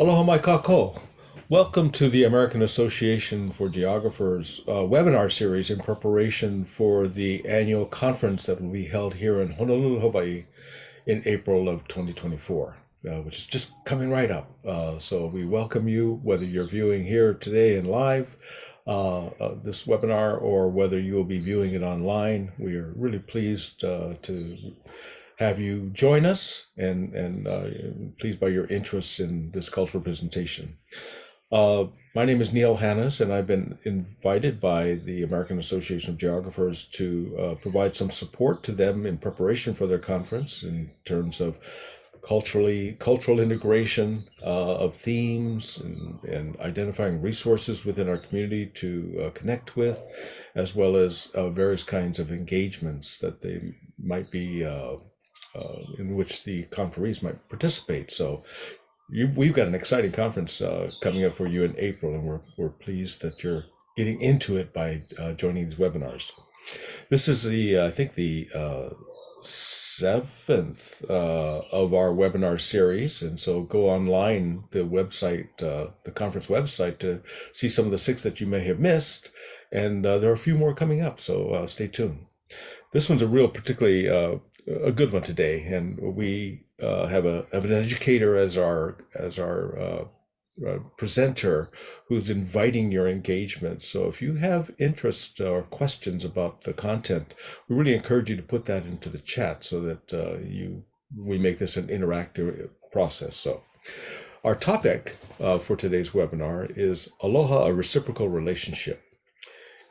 Aloha mai kako. Welcome to the American Association for Geographers webinar series in preparation for the annual conference that will be held here in Honolulu, Hawaii in April of 2024, which is just coming right up. So we welcome you, whether you're viewing here today in live this webinar or whether you will be viewing it online. We are really pleased to have you join us and pleased by your interest in this cultural presentation. My name is Neil Hannes, and I've been invited by the American Association of Geographers to provide some support to them in preparation for their conference in terms of cultural integration of themes and identifying resources within our community to connect with, as well as various kinds of engagements that they might be in which the conferees might participate. So we've got an exciting conference coming up for you in April, and we're pleased that you're getting into it by joining these webinars. This is I think the seventh of our webinar series, and so go online, the website, the conference website, to see some of the six that you may have missed, and there are a few more coming up, so stay tuned. This one's a real particularly a good one today, and we have an educator as our presenter who's inviting your engagement. So if you have interest or questions about the content, we really encourage you to put that into the chat so that we make this an interactive process. So our topic for today's webinar is Aloha, a reciprocal relationship.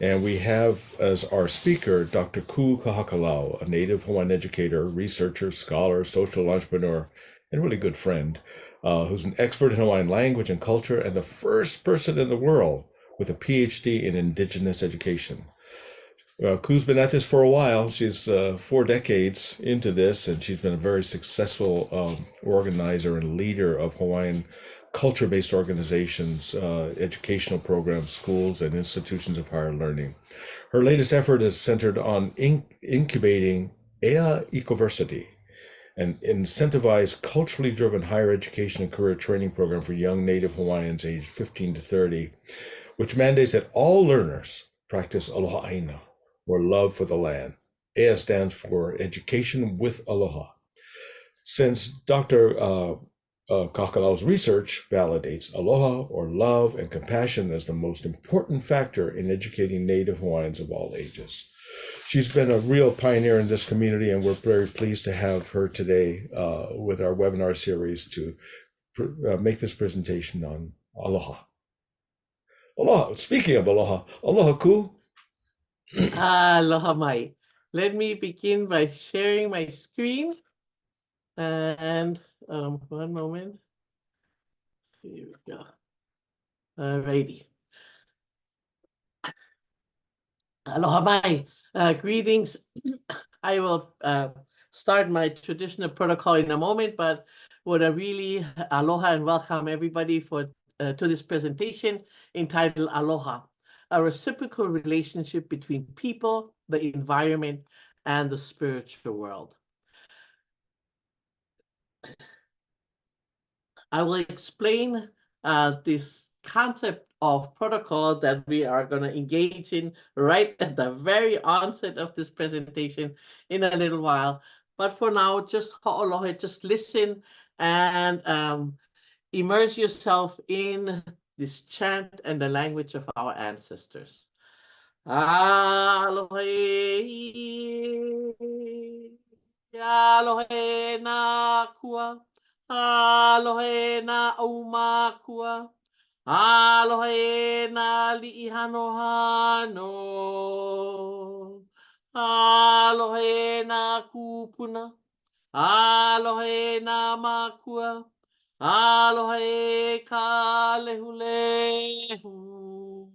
And we have as our speaker, Dr. Kahakalau, a native Hawaiian educator, researcher, scholar, social entrepreneur, and really good friend, who's an expert in Hawaiian language and culture and the first person in the world with a PhD in Indigenous education. Ku's been at this for a while. She's 4 decades into this, and she's been a very successful organizer and leader of Hawaiian culture-based organizations, educational programs, schools, and institutions of higher learning. Her latest effort is centered on incubating Ea Ecoversity, an incentivized, culturally driven higher education and career training program for young Native Hawaiians aged 15 to 30, which mandates that all learners practice Aloha Aina, or love for the land. Ea stands for Education with Aloha. Since Dr. Kakalau's research validates aloha, or love, and compassion as the most important factor in educating Native Hawaiians of all ages. She's been a real pioneer in this community, and we're very pleased to have her today with our webinar series to make this presentation on aloha. Aloha, speaking of aloha, aloha ku. Aloha mai. Let me begin by sharing my screen. And one moment. Here we go. Alrighty. Aloha mai. Greetings. I will start my traditional protocol in a moment, but would I really aloha and welcome everybody to this presentation entitled Aloha, a reciprocal relationship between people, the environment, and the spiritual world. I will explain this concept of protocol that we are going to engage in right at the very onset of this presentation in a little while. But for now, just ho'olohe, just listen and immerse yourself in this chant and the language of our ancestors. Alohe, alohe na kua. Alohe na aumakua. Alohe na li'ihanohano. Alohe na kupuna. Alohe na makua. Alohe ka lehulehu.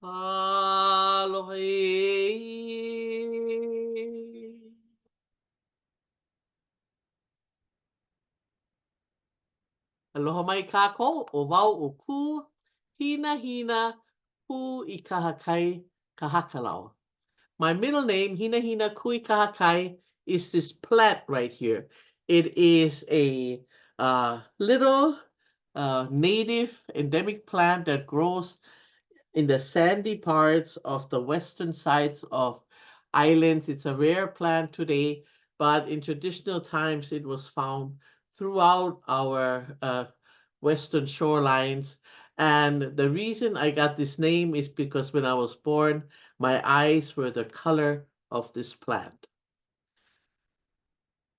Alohe. Aloha mai kākou, o wau o ku, hina ku I Kahakalau. My middle name, hina ku I Kahakai, is this plant right here. It is a little native endemic plant that grows in the sandy parts of the western sides of islands. It's a rare plant today, but in traditional times it was found throughout our western shorelines. And the reason I got this name is because when I was born, my eyes were the color of this plant.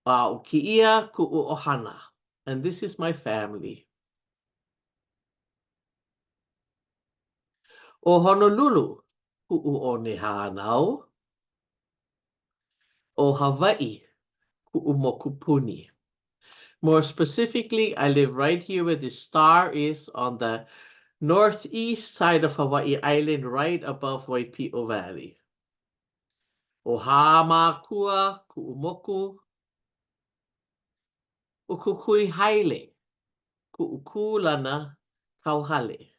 Ki'ia ku'u'ohana. And this is my family. O Honolulu, ku'u'onehanau. O Hawai'i, ku'umokupuni. More specifically, I live right here where the star is on the northeast side of Hawai'i Island, right above Waipio Valley. O Hamakua, ku'umoku. O kukui haile, ku'ukulana kauhale.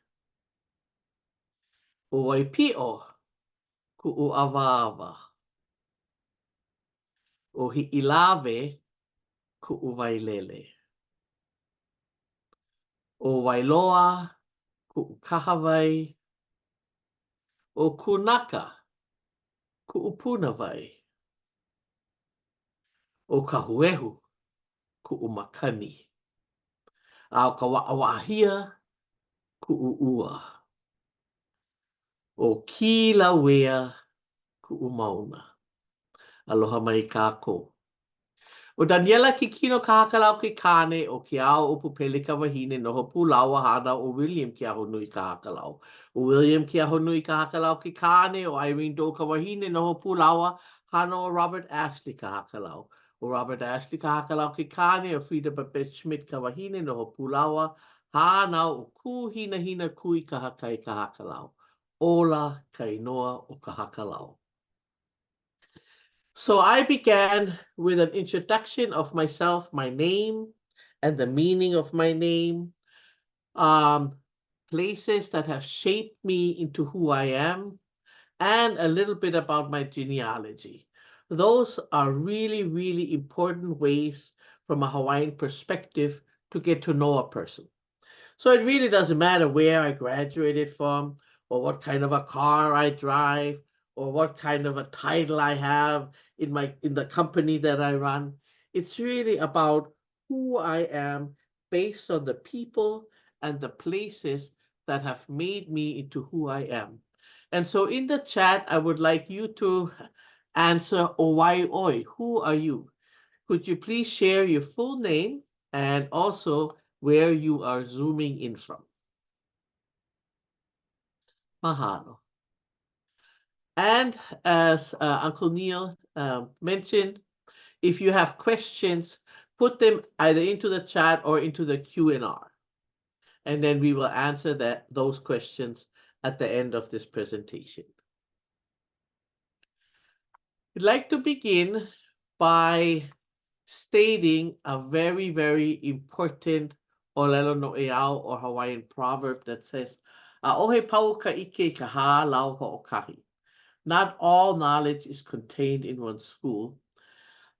O Waipio, ku'uawava. O Hi'ilave, ku'uwailele. O Wailoa, ku'ukahawai. O Kunaka, ku'upunawai. O Kahuehu, ku'umakani. A kawa'awahia, ku'u'ua. O Kilauea, ku'umauna. Aloha mai kākou. O Daniela Kikino Kahakalau ki Kane o ki ao upu pele ka wahine noho pulawa hana o William ki aho nui Kahakalau. O William ki aho nui Kahakalau ki Kane o Irene Do ka wahine noho pulawa hana o Robert Ashley Kahakalau. O Robert Ashley Kahakalau ki Kane o Frida Babette Schmidt ka wahine noho pulawa hana o ku hina hina kui kahakai Kahakalau. Ola kainoa o Kahakalau. So I began with an introduction of myself, my name, and the meaning of my name, places that have shaped me into who I am, and a little bit about my genealogy. Those are really, really important ways from a Hawaiian perspective to get to know a person. So it really doesn't matter where I graduated from, or what kind of a car I drive, or what kind of a title I have in the company that I run. It's really about who I am based on the people and the places that have made me into who I am. And so in the chat, I would like you to answer Oi. Who are you? Could you please share your full name and also where you are zooming in from? Mahalo. And as Uncle Neil mentioned, if you have questions, put them either into the chat or into the Q&R. And then we will answer those questions at the end of this presentation. I'd like to begin by stating a very, very important Olelo No'eau or Hawaiian proverb that says, "A'ohe pau ka ike ka hālau ho'okahi." Not all knowledge is contained in one school.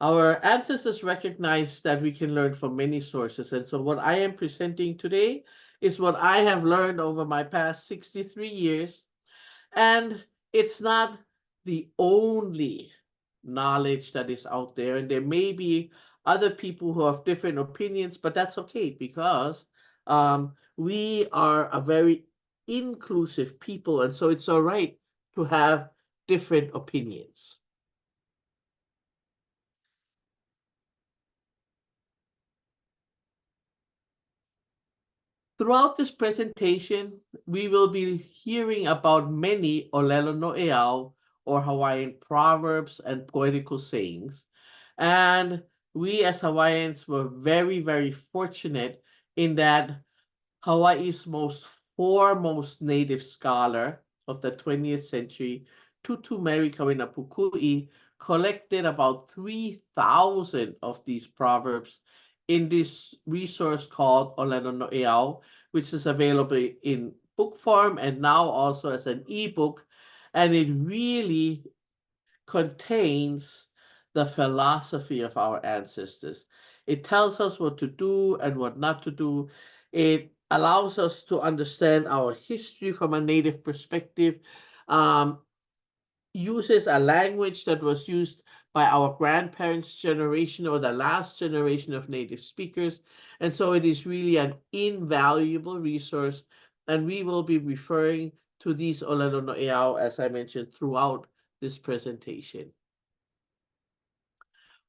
Our ancestors recognized that we can learn from many sources. And so what I am presenting today is what I have learned over my past 63 years. And it's not the only knowledge that is out there. And there may be other people who have different opinions, but that's okay because we are a very inclusive people. And so it's all right to have different opinions. Throughout this presentation, we will be hearing about many Olelo No'eau or Hawaiian proverbs and poetical sayings. And we as Hawaiians were very, very fortunate in that Hawaii's most foremost native scholar of the 20th century, Tutu Mary Kawinapukui, collected about 3,000 of these proverbs in this resource called Olelo No'eau, which is available in book form and now also as an ebook. And it really contains the philosophy of our ancestors. It tells us what to do and what not to do. It allows us to understand our history from a native perspective, um, uses a language that was used by our grandparents' generation or the last generation of native speakers. And so it is really an invaluable resource. And we will be referring to these Olelo No'eau, as I mentioned, throughout this presentation.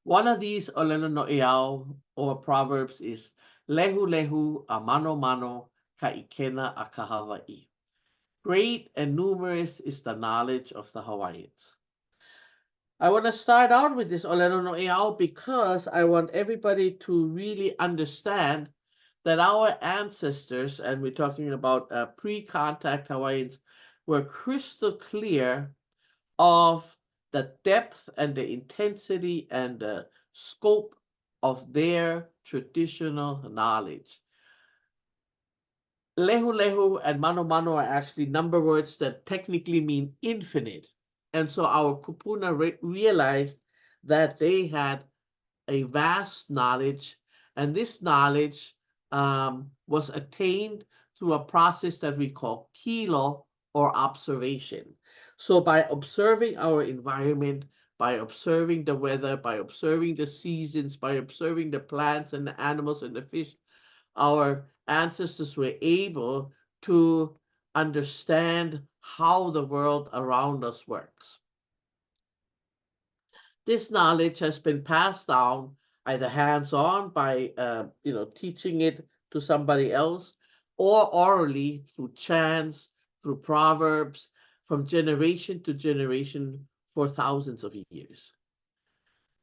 One of these Olelo No'eau or proverbs is Lehu Lehu a mano mano ka ikena a ka Hawai'i. Great and numerous is the knowledge of the Hawaiians. I want to start out with this Olelo No'eau because I want everybody to really understand that our ancestors, and we're talking about pre-contact Hawaiians, were crystal clear of the depth and the intensity and the scope of their traditional knowledge. Lehu Lehu and Mano Mano are actually number words that technically mean infinite. And so our kupuna realized that they had a vast knowledge, and this knowledge was attained through a process that we call kilo, or observation. So by observing our environment, by observing the weather, by observing the seasons, by observing the plants and the animals and the fish, our ancestors were able to understand how the world around us works. This knowledge has been passed down either hands-on by teaching it to somebody else, or orally through chants, through proverbs, from generation to generation for thousands of years.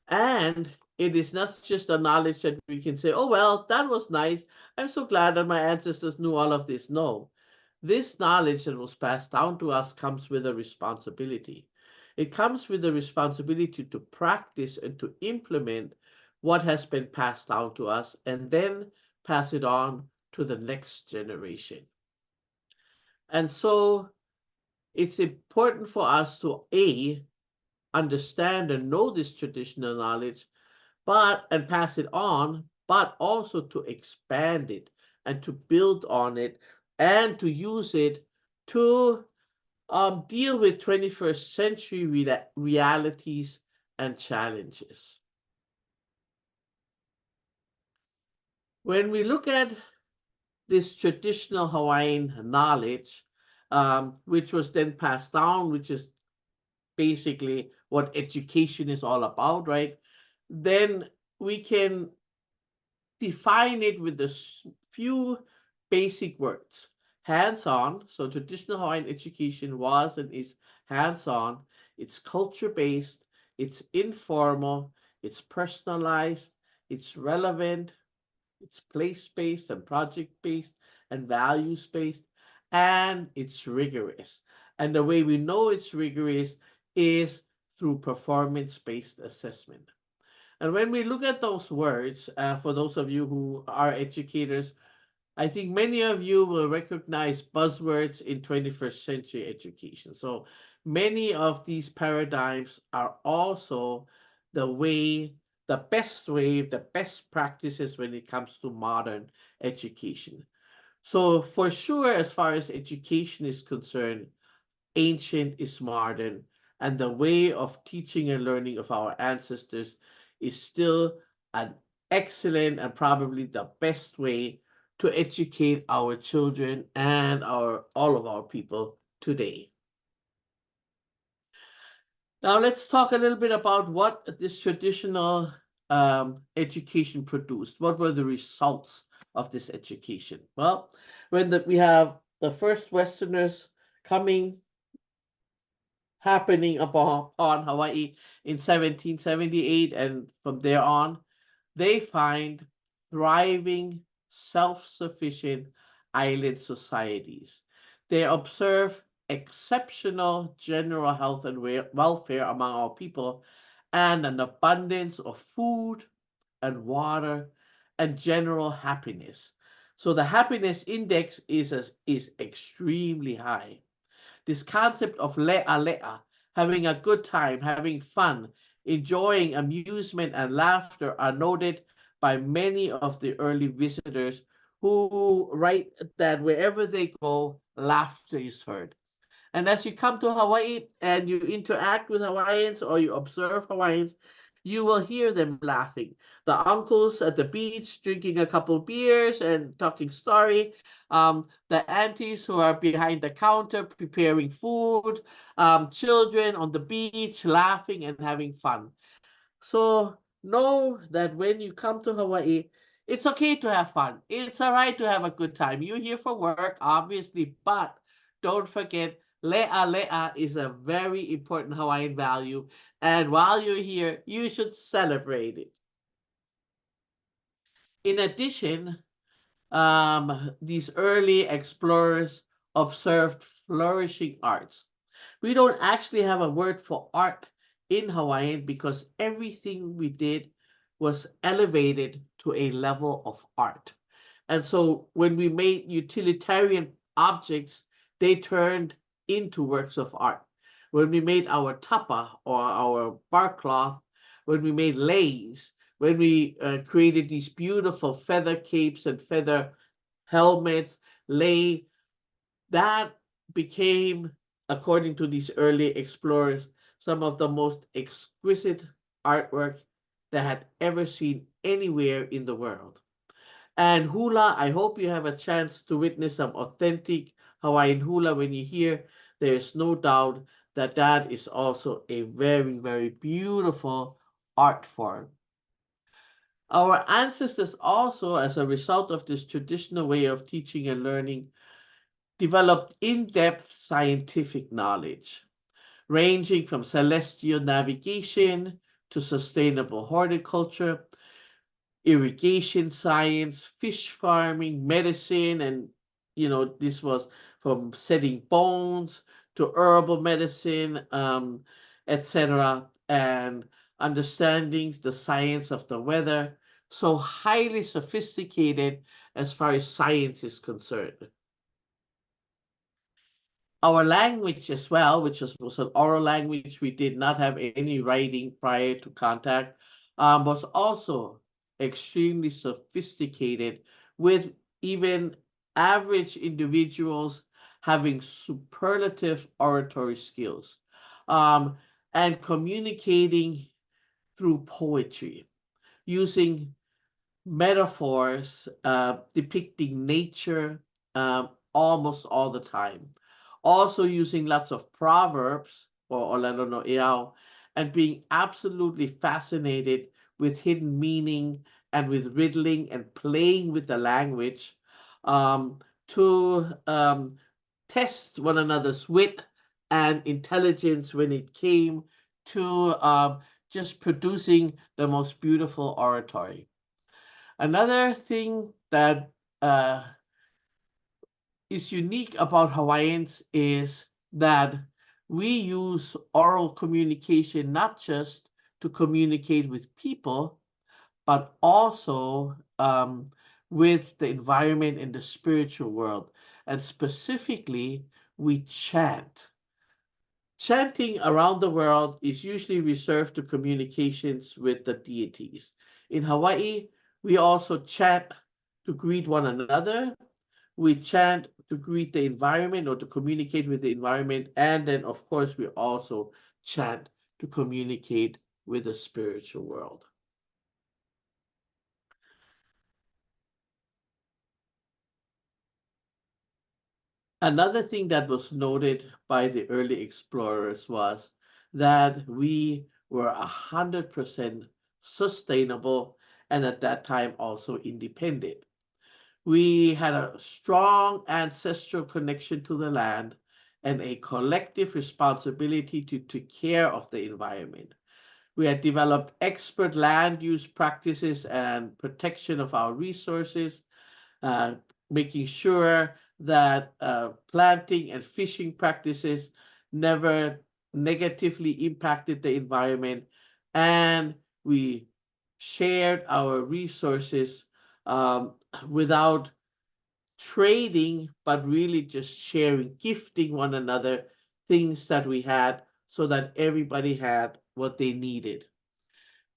And it is not just a knowledge that we can say, oh, well, that was nice. I'm so glad that my ancestors knew all of this. No, this knowledge that was passed down to us comes with a responsibility. It comes with the responsibility to practice and to implement what has been passed down to us and then pass it on to the next generation. And so it's important for us to understand and know this traditional knowledge, and pass it on, but also to expand it and to build on it and to use it to deal with 21st century realities and challenges. When we look at this traditional Hawaiian knowledge, which was then passed down, which is basically what education is all about, right? Then we can define it with a few basic words. Hands-on, so traditional Hawaiian education was and is hands-on, it's culture-based, it's informal, it's personalized, it's relevant, it's place-based and project-based and values-based, and it's rigorous. And the way we know it's rigorous is through performance-based assessment. And when we look at those words, for those of you who are educators, I think many of you will recognize buzzwords in 21st century education. So many of these paradigms are also the best practices when it comes to modern education. So for sure, as far as education is concerned, ancient is modern, and the way of teaching and learning of our ancestors is still an excellent and probably the best way to educate our children and all of our people today. Now let's talk a little bit about what this traditional education produced. What were the results of this education? Well, when we have the first Westerners happening upon Hawaii in 1778, and from there on, they find thriving, self-sufficient island societies. They observe exceptional general health and welfare among our people, and an abundance of food and water and general happiness. So the happiness index is extremely high. This concept of le'a le'a, having a good time, having fun, enjoying amusement and laughter, are noted by many of the early visitors who write that wherever they go, laughter is heard. And as you come to Hawaii and you interact with Hawaiians or you observe Hawaiians, you will hear them laughing. The uncles at the beach drinking a couple beers and talking story. The aunties who are behind the counter preparing food. Children on the beach laughing and having fun. So know that when you come to Hawaii, it's okay to have fun. It's all right to have a good time. You're here for work, obviously, but don't forget, le'a le'a is a very important Hawaiian value. And while you're here, you should celebrate it. In addition, these early explorers observed flourishing arts. We don't actually have a word for art in Hawaiian because everything we did was elevated to a level of art. And so when we made utilitarian objects, they turned into works of art. When we made our tapa or our bark cloth, when we made leis, when we created these beautiful feather capes and feather helmets, lei, that became, according to these early explorers, some of the most exquisite artwork they had ever seen anywhere in the world. And hula, I hope you have a chance to witness some authentic Hawaiian hula when you hear. There's no doubt that that is also a very, very beautiful art form. Our ancestors also, as a result of this traditional way of teaching and learning, developed in-depth scientific knowledge, ranging from celestial navigation to sustainable horticulture, irrigation science, fish farming, medicine, and this was from setting bones to herbal medicine, etc., and understanding the science of the weather. So highly sophisticated as far as science is concerned. Our language as well, which was an oral language, we did not have any writing prior to contact, was also extremely sophisticated, with even average individuals having superlative oratory skills, and communicating through poetry, using metaphors depicting nature almost all the time. Also using lots of proverbs or olelo no iao, and being absolutely fascinated with hidden meaning and with riddling and playing with the language, to test one another's wit and intelligence when it came to just producing the most beautiful oratory. Another thing that is unique about Hawaiians is that we use oral communication not just to communicate with people, but also with the environment and the spiritual world. And specifically, we chant. Chanting around the world is usually reserved to communications with the deities. In Hawaii, we also chant to greet one another. We chant to greet the environment or to communicate with the environment. And then, of course, we also chant to communicate with the spiritual world. Another thing that was noted by the early explorers was that we were 100% sustainable and at that time also independent. We had a strong ancestral connection to the land and a collective responsibility to take care of the environment. We had developed expert land use practices and protection of our resources, uh, making sure that planting and fishing practices never negatively impacted the environment, and we shared our resources without trading, but really just sharing, gifting one another things that we had so that everybody had what they needed.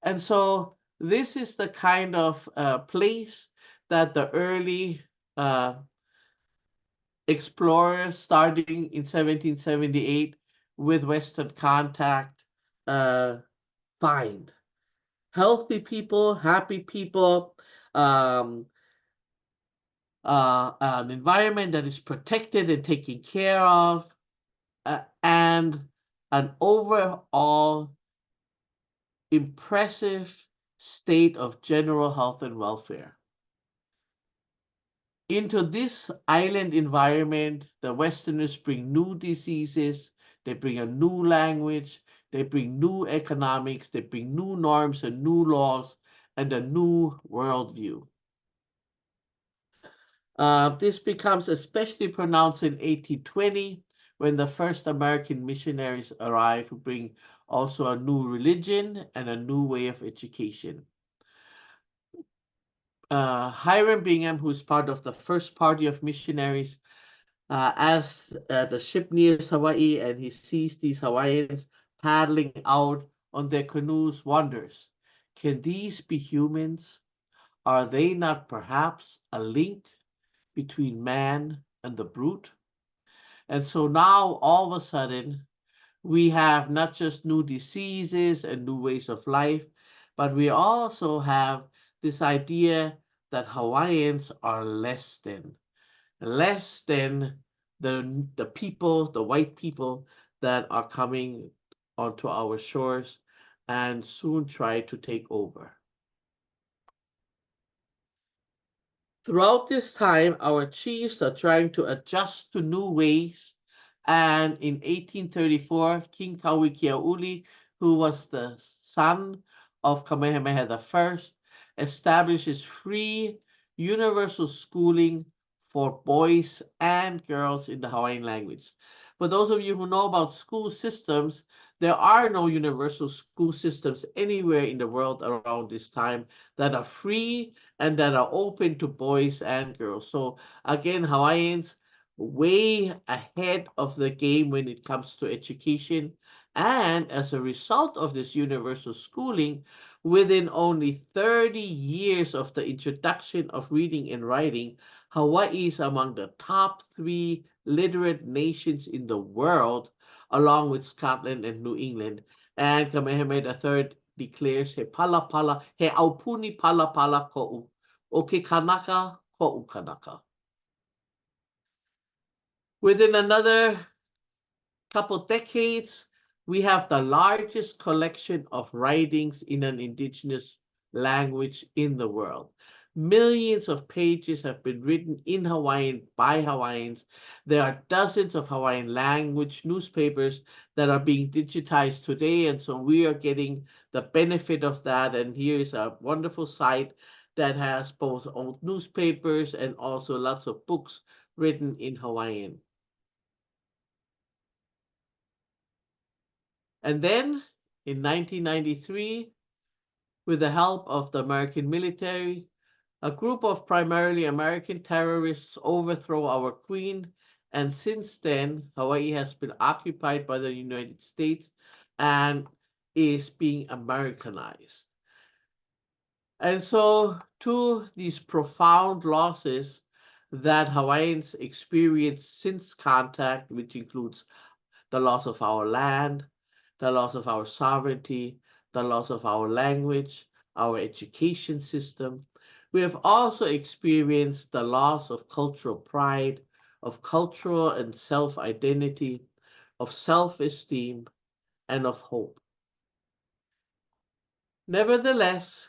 And so This is the kind of place that the early explorers, starting in 1778 with Western contact, find. Healthy people, happy people, um, an environment that is protected and taken care of, and an overall impressive state of general health and welfare. Into this island environment, the Westerners bring new diseases, they bring a new language, they bring new economics, they bring new norms and new laws, and a new worldview. This becomes especially pronounced in 1820 when the first American missionaries arrive who bring also a new religion and a new way of education. Hiram Bingham, who's part of the first party of missionaries, as the ship nears Hawaii and he sees these Hawaiians paddling out on their canoes, wonders, can these be humans? Are they not perhaps a link between man and the brute? And so now all of a sudden, we have not just new diseases and new ways of life, but we also have this idea that Hawaiians are less than the people, the white people that are coming onto our shores and soon try to take over. Throughout this time, our chiefs are trying to adjust to new ways. And in 1834, King Kauikeaouli, who was the son of Kamehameha I, establishes free universal schooling for boys and girls in the Hawaiian language. For those of you who know about school systems, there are no universal school systems anywhere in the world around this time that are free and that are open to boys and girls. So again, Hawaiians way ahead of the game when it comes to education. And as a result of this universal schooling, within only 30 years of the introduction of reading and writing, Hawaii is among the top 3 literate nations in the world, along with Scotland and New England. And Kamehameha III declares, he pala pala, he aupuni pala pala ko'u, o ke kanaka ko'u kanaka. Within another couple decades, we have the largest collection of writings in an indigenous language in the world. Millions of pages have been written in Hawaiian by Hawaiians. There are dozens of Hawaiian language newspapers that are being digitized today, and so we are getting the benefit of that. And here is a wonderful site that has both old newspapers and also lots of books written in Hawaiian. And then in 1993, with the help of the American military, a group of primarily American terrorists overthrow our queen. And since then, Hawaii has been occupied by the United States and is being Americanized. And so, to these profound losses that Hawaiians experience since contact, which includes the loss of our land, the loss of our sovereignty, the loss of our language, our education system. We have also experienced the loss of cultural pride, of cultural and self-identity, of self-esteem, and of hope. Nevertheless,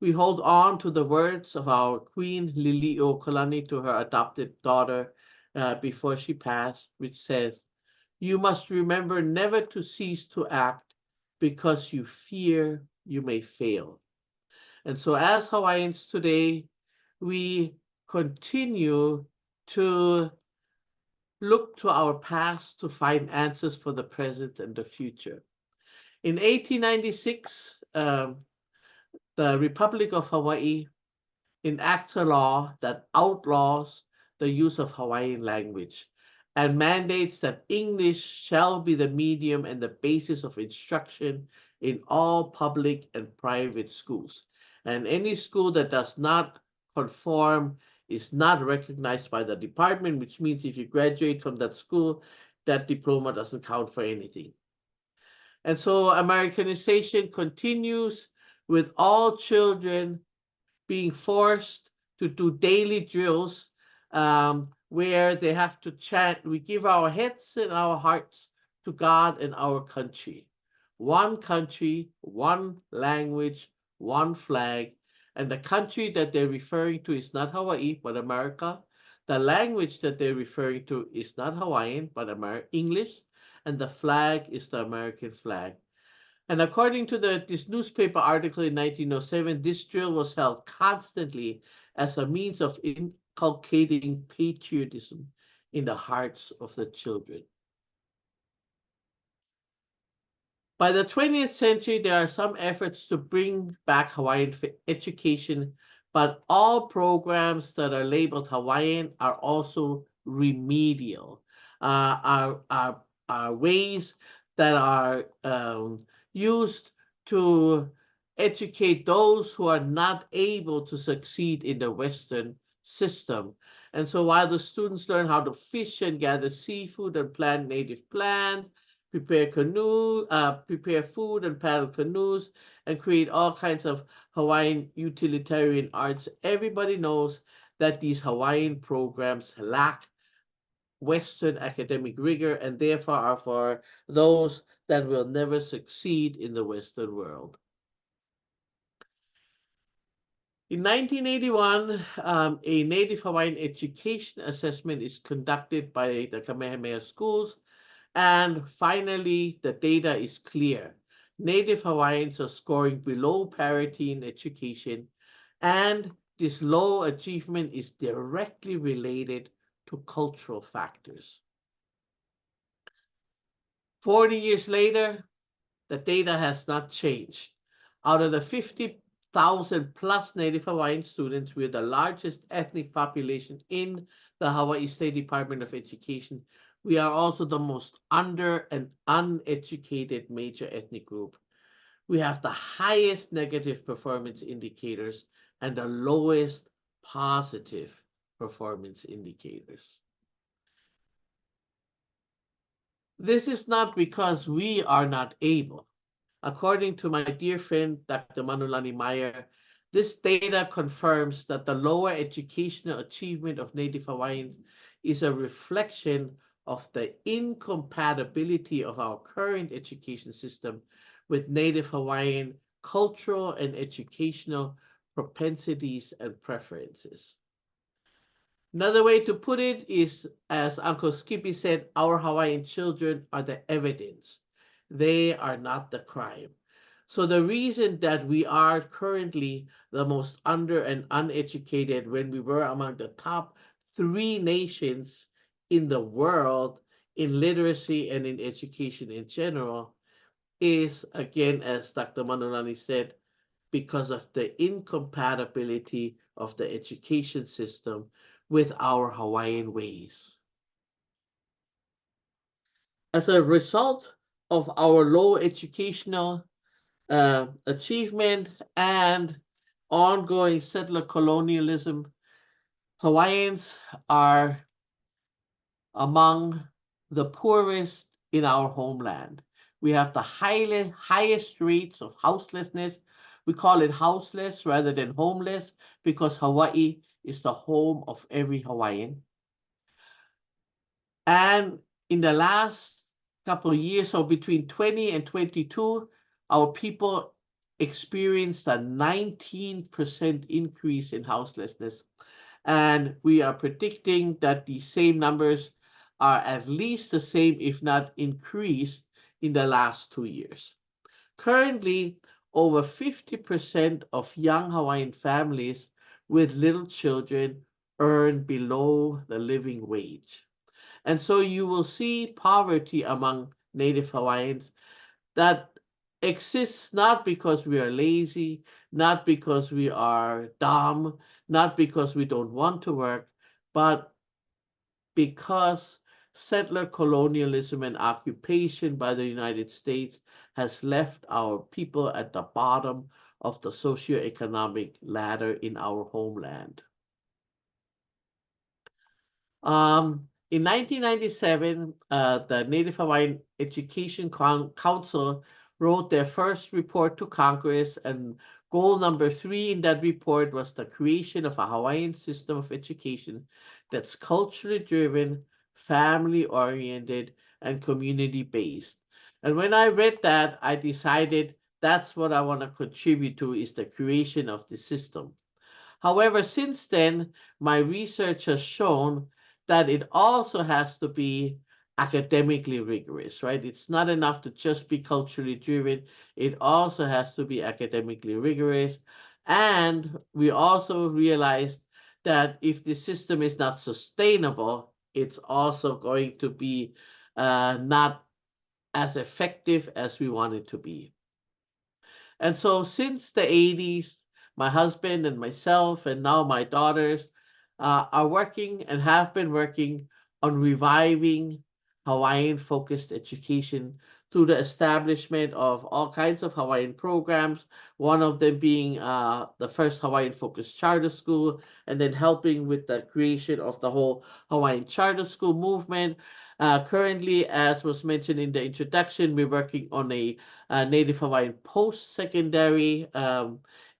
we hold on to the words of our Queen Liliuokalani to her adopted daughter before she passed, which says, "You must remember never to cease to act because you fear you may fail." And so as Hawaiians today, we continue to look to our past to find answers for the present and the future. In 1896, the Republic of Hawaii enacts a law that outlaws the use of Hawaiian language and mandates that English shall be the medium and the basis of instruction in all public and private schools. And any school that does not conform is not recognized by the department, which means if you graduate from that school, that diploma doesn't count for anything. And so Americanization continues with all children being forced to do daily drills where they have to chant, we give our heads and our hearts to God and our country. One country, one language, one flag. And the country that they're referring to is not Hawaii, but America. The language that they're referring to is not Hawaiian, but English. And the flag is the American flag. And according to this newspaper article in 1907, this drill was held constantly as a means of inculcating patriotism in the hearts of the children. By the 20th century, there are some efforts to bring back Hawaiian education, but all programs that are labeled Hawaiian are also remedial, are ways that are used to educate those who are not able to succeed in the Western system. And so while the students learn how to fish and gather seafood and plant native plants, prepare food and paddle canoes, and create all kinds of Hawaiian utilitarian arts, everybody knows that these Hawaiian programs lack Western academic rigor and therefore are for those that will never succeed in the Western world. In 1981, a Native Hawaiian education assessment is conducted by the Kamehameha schools, and finally, the data is clear. Native Hawaiians are scoring below parity in education, and this low achievement is directly related to cultural factors. 40 years later, the data has not changed. Out of the 50,000 plus Native Hawaiian students, we're the largest ethnic population in the Hawaii State Department of Education. We are also the most under and uneducated major ethnic group. We have the highest negative performance indicators and the lowest positive performance indicators. This is not because we are not able. According to my dear friend, Dr. Manulani Meyer, this data confirms that the lower educational achievement of Native Hawaiians is a reflection of the incompatibility of our current education system with Native Hawaiian cultural and educational propensities and preferences. Another way to put it is, as Uncle Skippy said, our Hawaiian children are the evidence. They are not the crime. So the reason that we are currently the most under and uneducated when we were among the top 3 nations in the world in literacy and in education in general is, again, as Dr. Manulani said, because of the incompatibility of the education system with our Hawaiian ways. As a result of our low educational achievement and ongoing settler colonialism, Hawaiians are among the poorest in our homeland. We have the highest rates of houselessness. We call it houseless rather than homeless because Hawaii is the home of every Hawaiian. And in the last couple of years, so between 20 and 22, our people experienced a 19% increase in houselessness. And we are predicting that the same numbers are at least the same, if not increased, in the last 2 years. Currently, over 50% of young Hawaiian families with little children earn below the living wage. And so you will see poverty among Native Hawaiians that exists not because we are lazy, not because we are dumb, not because we don't want to work, but because settler colonialism and occupation by the United States has left our people at the bottom of the socioeconomic ladder in our homeland. In 1997, the Native Hawaiian Education Council wrote their first report to Congress, and goal number 3 in that report was the creation of a Hawaiian system of education that's culturally driven, family oriented, and community based. And when I read that, I decided that's what I want to contribute to, is the creation of the system. However, since then, my research has shown that it also has to be academically rigorous, right? It's not enough to just be culturally driven. It also has to be academically rigorous. And we also realized that if the system is not sustainable, it's also going to be not as effective as we want it to be. And so since the 80s, my husband and myself, and now my daughters, are working and have been working on reviving Hawaiian focused education through the establishment of all kinds of Hawaiian programs, one of them being the first Hawaiian focused charter school, and then helping with the creation of the whole Hawaiian charter school movement. Currently, as was mentioned in the introduction, we're working on a Native Hawaiian post-secondary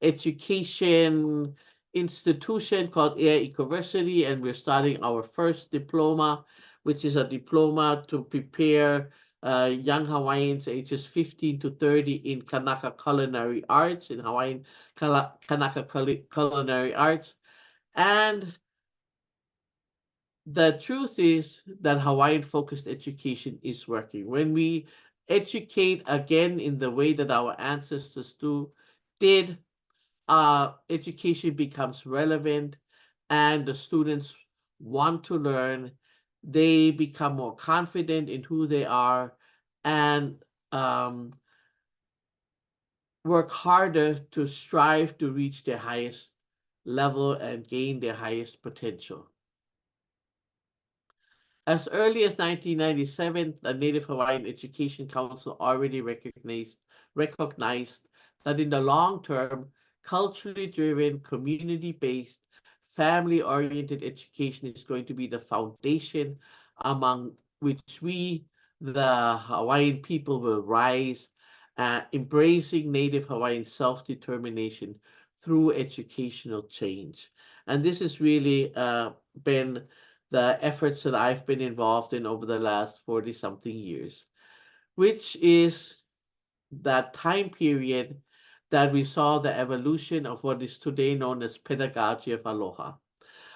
education institution called Air University, and we're starting our first diploma, which is a diploma to prepare young Hawaiians ages 15 to 30 in Kanaka culinary arts, in Hawaiian Kanaka culinary arts. And the truth is that Hawaiian focused education is working. When we educate again in the way that our ancestors did, education becomes relevant and the students want to learn. They become more confident in who they are and work harder to strive to reach their highest level and gain their highest potential. As early as 1997, the Native Hawaiian Education Council already recognized that in the long term, culturally driven, community-based, family-oriented education is going to be the foundation among which we, the Hawaiian people, will rise, embracing Native Hawaiian self-determination through educational change. And this has really been the efforts that I've been involved in over the last 40 something years, which is that time period that we saw the evolution of what is today known as pedagogy of Aloha.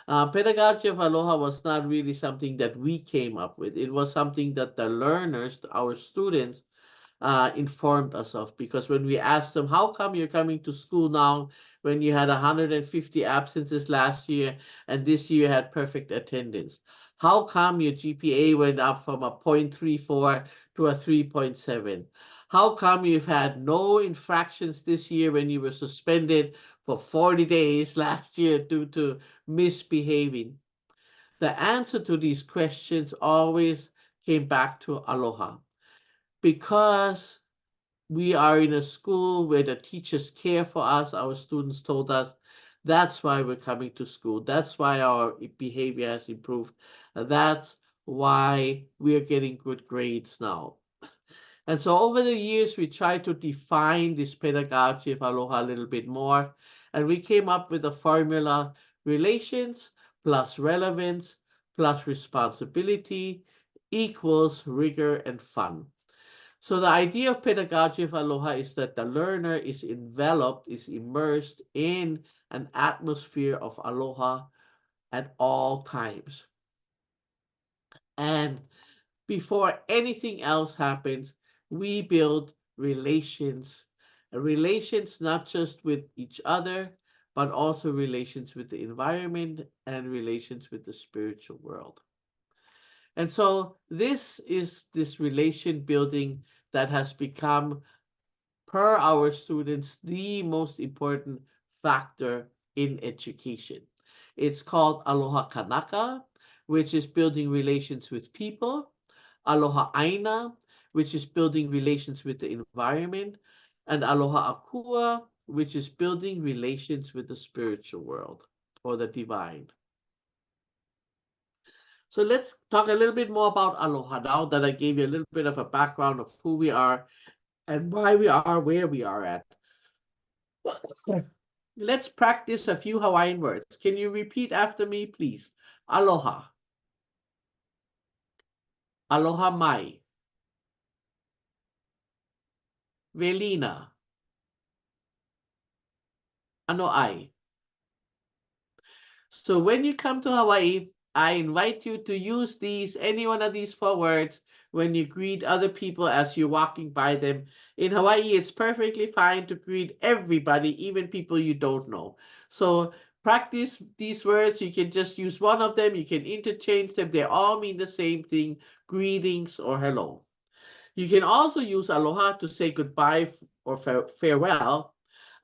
Pedagogy of Aloha was not really something that we came up with. It was something that the learners, our students, informed us of, because when we asked them, how come you're coming to school now when you had 150 absences last year and this year had perfect attendance? How come your GPA went up from a 0.34 to a 3.7? How come you've had no infractions this year when you were suspended for 40 days last year due to misbehaving? The answer to these questions always came back to Aloha. Because we are in a school where the teachers care for us, our students told us, that's why we're coming to school. That's why our behavior has improved. That's why we are getting good grades now. And so over the years, we tried to define this pedagogy of Aloha a little bit more. And we came up with a formula: relations plus relevance plus responsibility equals rigor and fun. So the idea of pedagogy of Aloha is that the learner is enveloped, is immersed in an atmosphere of Aloha at all times. And before anything else happens, we build relations not just with each other, but also relations with the environment and relations with the spiritual world. And so this is this relation building that has become, per our students, the most important factor in education. It's called Aloha Kanaka, which is building relations with people, Aloha Aina, which is building relations with the environment, and Aloha Akua, which is building relations with the spiritual world or the divine. So let's talk a little bit more about Aloha now that I gave you a little bit of a background of who we are and why we are where we are at. Let's practice a few Hawaiian words. Can you repeat after me, please? Aloha. Aloha mai. Velina. Ano ai. So when you come to Hawaii, I invite you to use any one of these 4 words when you greet other people as you're walking by them. In Hawaii, it's perfectly fine to greet everybody, even people you don't know. So practice these words. You can just use one of them. You can interchange them. They all mean the same thing, greetings or hello. You can also use aloha to say goodbye or farewell.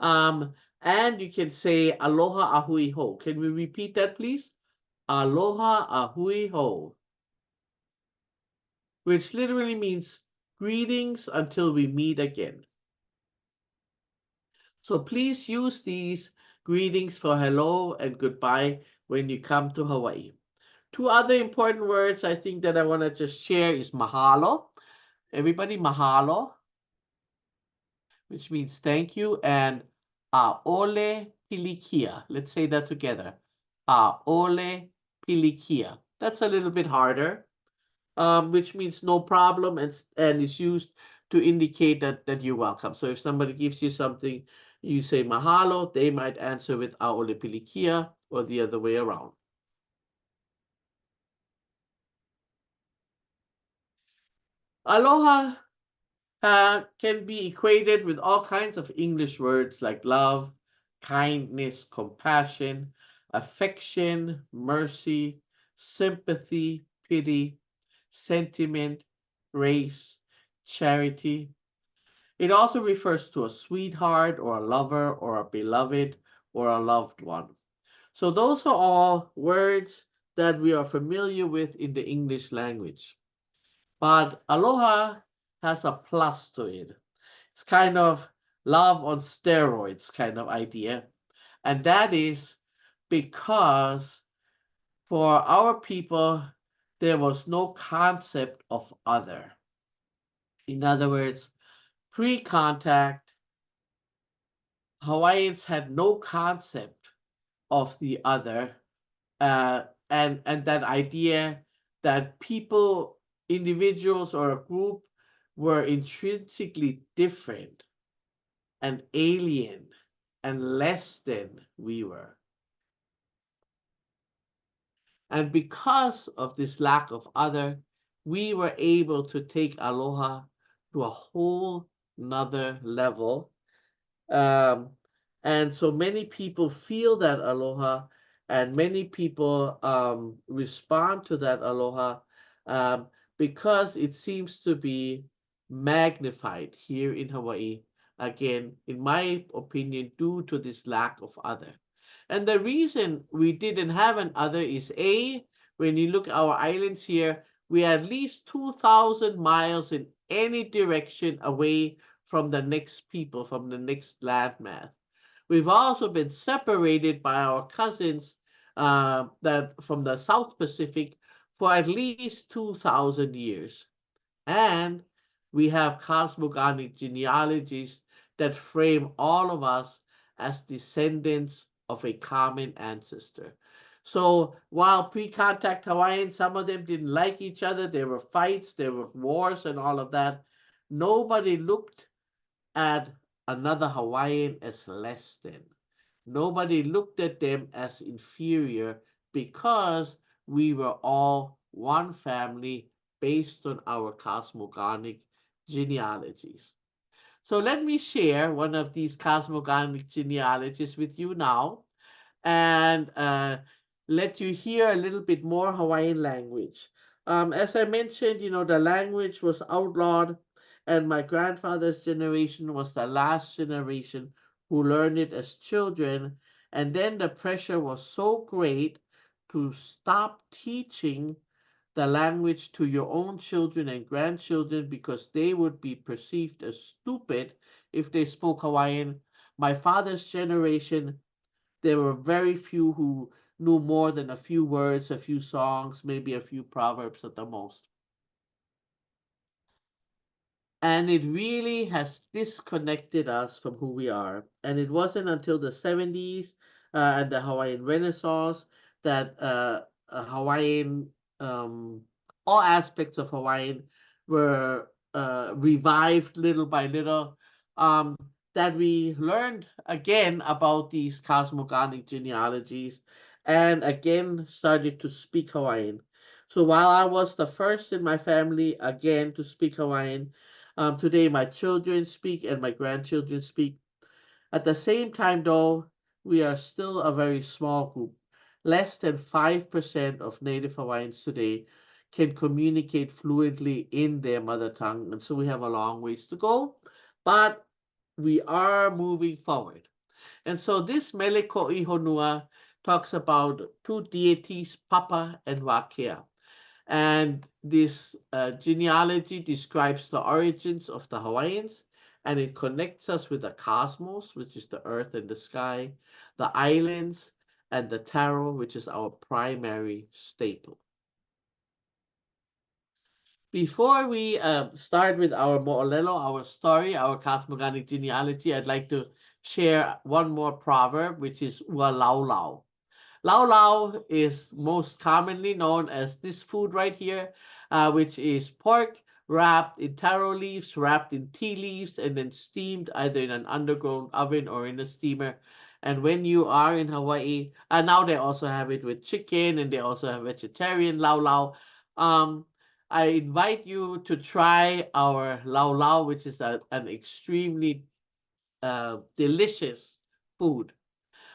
And you can say aloha ahui ho. Can we repeat that, please? Aloha ahui ho, which literally means greetings until we meet again. So please use these greetings for hello and goodbye when you come to Hawaii. 2 other important words I think that I want to just share is mahalo. Everybody, mahalo, which means thank you, and ole pilikia. Let's say that together. Ole pilikia. That's a little bit harder, which means no problem, and is used to indicate that you're welcome. So if somebody gives you something, you say mahalo, they might answer with aole pilikia or the other way around. Aloha can be equated with all kinds of English words like love, kindness, compassion, affection, mercy, sympathy, pity, sentiment, grace, charity. It also refers to a sweetheart or a lover or a beloved or a loved one. So those are all words that we are familiar with in the English language. But aloha has a plus to it. It's kind of love on steroids kind of idea. And that is because for our people, there was no concept of other. In other words, pre-contact, Hawaiians had no concept of the other, and that idea that people, individuals, or a group were intrinsically different and alien and less than we were. And because of this lack of other, we were able to take aloha to a whole nother level. And so many people feel that aloha, and many people respond to that aloha um, because it seems to be magnified here in Hawaii. Again, in my opinion, due to this lack of other. And the reason we didn't have an other is A, when you look at our islands here, we are at least 2,000 miles in any direction away from the next people, from the next landmass. We've also been separated by our cousins that from the South Pacific for at least 2,000 years. And we have cosmogonic genealogies that frame all of us as descendants of a common ancestor. So while pre-contact Hawaiians, some of them didn't like each other, there were fights, there were wars and all of that, nobody looked at another Hawaiian as less than. Nobody looked at them as inferior because we were all one family based on our cosmogonic genealogies. So let me share one of these cosmogonic genealogies with you now and let you hear a little bit more Hawaiian language. As I mentioned, the language was outlawed, and my grandfather's generation was the last generation who learned it as children. And then the pressure was so great to stop teaching the language to your own children and grandchildren because they would be perceived as stupid if they spoke Hawaiian. my father's generation, there were very few who knew more than a few words, a few songs, maybe a few proverbs at the most. And it really has disconnected us from who we are. And it wasn't until the 70s and the Hawaiian Renaissance that Hawaiian, all aspects of Hawaiian were revived little by little, um, that we learned again about these cosmogonic genealogies and again started to speak Hawaiian. So while I was the first in my family again to speak Hawaiian, today, my children speak and my grandchildren speak. At the same time, though, we are still a very small group. Less than 5% of Native Hawaiians today can communicate fluently in their mother tongue, and so we have a long ways to go, but we are moving forward. And so this Mele Ko'i Honua talks about two deities, Papa and Wakea. And this genealogy describes the origins of the Hawaiians, and it connects us with the cosmos, which is the earth and the sky, the islands, and the taro, which is our primary staple. Before we start with our mo'olelo, our story, our cosmogonic genealogy, I'd like to share one more proverb, which is ua lau lau. Lau lau is most commonly known as this food right here, which is pork wrapped in taro leaves, wrapped in tea leaves, and then steamed either in an underground oven or in a steamer. And when you are in Hawaii, now they also have it with chicken, and they also have vegetarian lau lau. I invite you to try our lau lau, which is an extremely delicious food.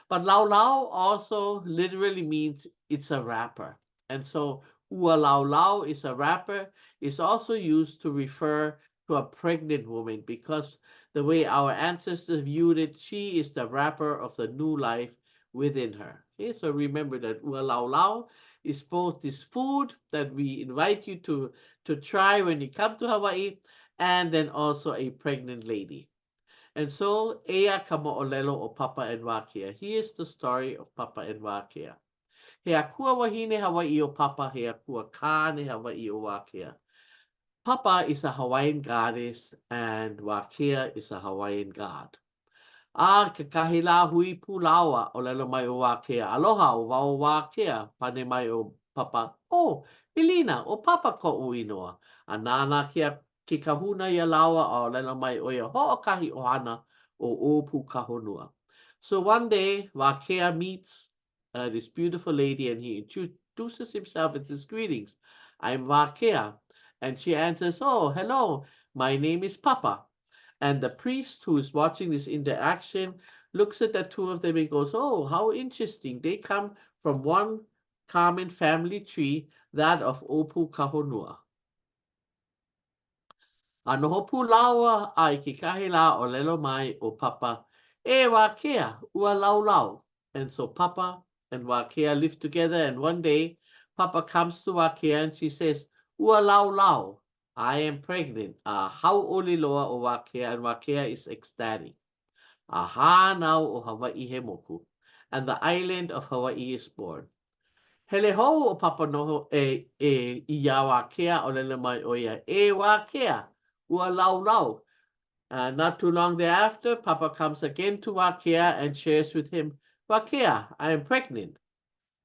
But lau lau also literally means it's a wrapper. And so ua lau lau is a wrapper, is also used to refer to a pregnant woman because the way our ancestors viewed it, she is the wrapper of the new life within her. Okay, so remember that ua lau lau is both this food that we invite you to try when you come to Hawaii, and then also a pregnant lady. And so, ea ka mo'olelo o Papa and Wakea. Here's the story of Papa and Wakea. He akua wahine Hawaii o Papa, he akua kāne Hawaii o Wakea. Papa is a Hawaiian goddess and Wakea is a Hawaiian god. A Kahakalau hui pulawa o lelo mai o Wakea. Aloha o wao Wakea, pane mai o Papa. Oh, Elina, o Papa ko uinoa. A nana ke kahuna ia lawa o lelo mai o ia ho'okahi ohana o opu kahonua. So one day, Wakea meets this beautiful lady and he introduces himself with his greetings. I'm Wakea. And she answers, oh, hello, my name is Papa. And the priest who is watching this interaction looks at the two of them and goes, oh, how interesting. They come from one common family tree, that of Opu Kahonua. A noho pulawa ai ke kahela o lelo mai o Papa, e Wakea, ua lau lau. And so Papa and Wakea live together, and one day Papa comes to Wakea and she says, ua lau lau. I am pregnant. How oli loa o Wakea, and Wakea is ecstatic. Nau o Hawaii he moku, and the island of Hawaii is born. Hele ho o Papa noho ia Wakea o lele mai o ia. E Wakea, ua lau lau. Not too long thereafter, Papa comes again to Wakea and shares with him, Wakea, I am pregnant.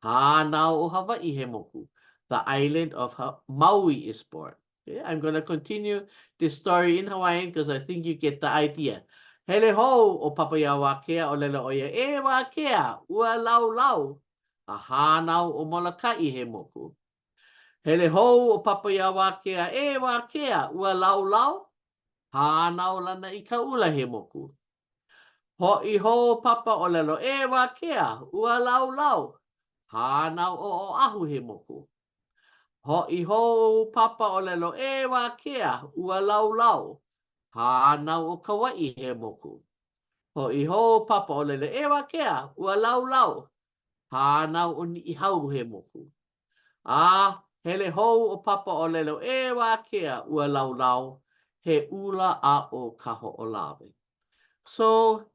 Nau o Hawaii he moku, the island of Maui is born. Okay, I'm going to continue this story in Hawaiian because I think you get the idea. Hele ho o papaya Wakea o lele oia. E Wakea, ua lau lau. A hānau o Molokai he moku. Hele ho o papaya Wakea. E Wakea, ua lau lau. Hānau lana I ka ula he moku. Ho'i ho papa o lelo. E Wakea, ua lau lau. Hānau o ahu he moku. Ho'i ho papa o lelo. E Wakea, ua lau lau. Hānau o Kauai he moku. Ho'i ho papa o lele. E Wakea, ua lau lau. Hānau o Ni'ihau he moku. Hele ho o papa o lelo. E Wakea, ua lau lau. He ula a o ka ho'olawe. So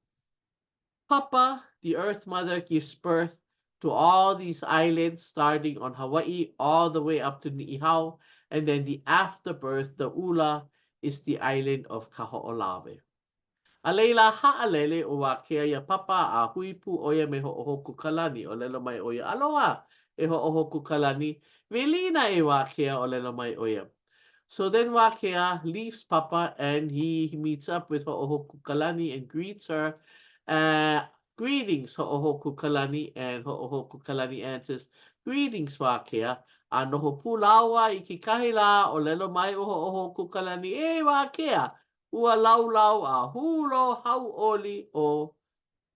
Papa, the Earth Mother, gives birth to all these islands, starting on Hawaii all the way up to Niihau, and then the afterbirth, the Ula, is the island of Kaho'olawe. A leila ha'alele o Wakea ia papa a huipu oia me ho'ohoku kalani o lelo mai oia aloha e ho'ohoku kalani velina e Wakea o lelo mai oia. So then Wakea leaves Papa and he meets up with Ho'ohoku Kalani and greets her. Greetings, Ho'ohoku Kalani, and Ho'ohoku Kalani answers, greetings, Wakea. A noho pulawa I ki kahila o lelo mai o Ho'ohoku Kalani. E Wakea, ua laulau a hulo hauoli o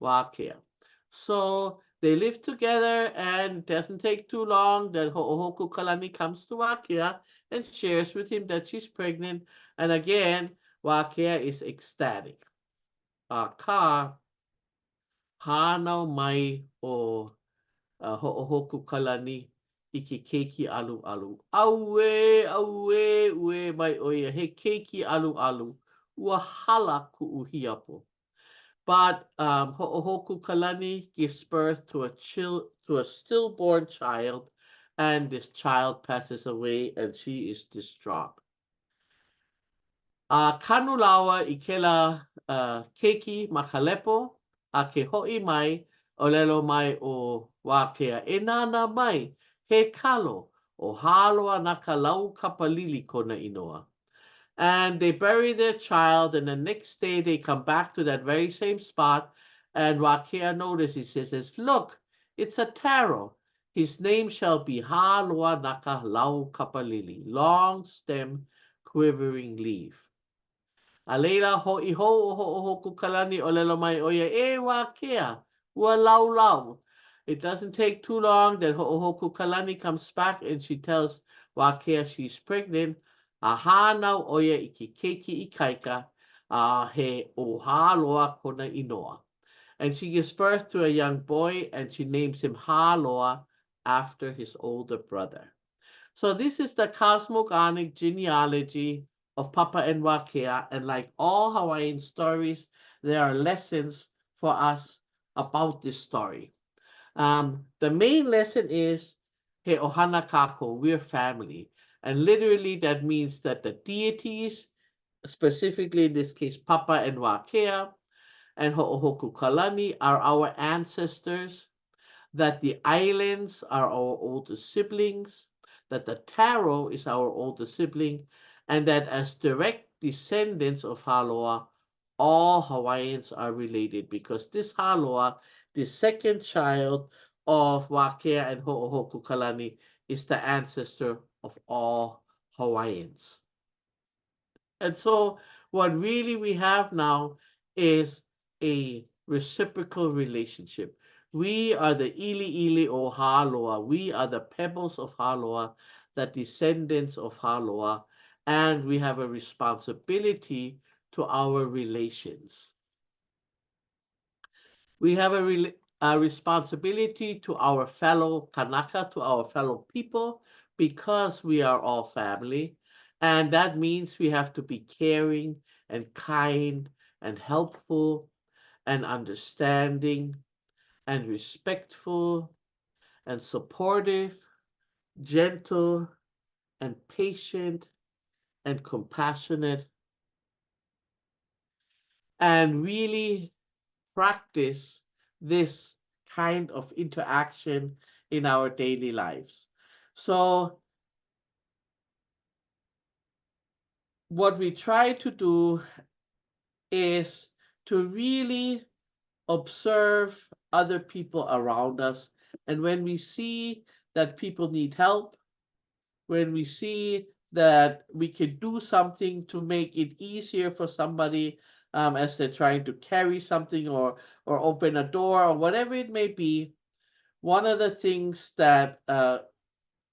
Wakea. So they live together, and it doesn't take too long that Ho'ohoku Kalani comes to Wakea and shares with him that she's pregnant. And again, Wakea is ecstatic. Ka hanau mai o Ho'ohoku Kalani I ke keiki alu alu. Aue, aue, ue mai oia. He keiki alu alu. Ua hala ku'uhiapo. But Ho'ohoku Kalani gives birth to a stillborn child, and this child passes away, and she is distraught. Kanulawa I kela keiki makalepo a ke ho'i mai o lelo mai o Wakea. E nana mai he kalo o haloa na ka lau kapalili kona inoa. And they bury their child, and the next day they come back to that very same spot, and Wakea notices, he says, look, it's a taro. His name shall be Haloa Naka Lau Kapalili, long stem, quivering leaf. A leila ho'i ho'ohoku kalani o lelo mai oia e Wakea, ua lau lau. It doesn't take too long that Ho'ohoku Kalani comes back and she tells Wakea she's pregnant. A hanau oia I ke keiki I kaika a he ohaloa kona inoa. And she gives birth to a young boy, and she names him Haloa after his older brother. So this is the cosmogonic genealogy of Papa and Wakea, and like all Hawaiian stories, there are lessons for us about this story. The main lesson is He Ohana Kako, we're family. And literally that means that the deities, specifically in this case Papa and Wakea and Ho'ohoku Kalani, are our ancestors, that the islands are our older siblings, that the taro is our older sibling, and that as direct descendants of Haloa, all Hawaiians are related, because this Haloa, the second child of Wakea and Ho'ohoku Kalani, is the ancestor of all Hawaiians. And so what really we have now is a reciprocal relationship. We are the ili ili o Haloa. We are the pebbles of Haloa, the descendants of Haloa, and we have a responsibility to our relations. We have a responsibility to our fellow Kanaka, to our fellow people, because we are all family. And that means we have to be caring and kind and helpful and understanding and respectful and supportive, gentle and patient and compassionate, and really practice this kind of interaction in our daily lives. So what we try to do is to really observe other people around us. And when we see that people need help, when we see that we can do something to make it easier for somebody as they're trying to carry something or open a door or whatever it may be, one of the things that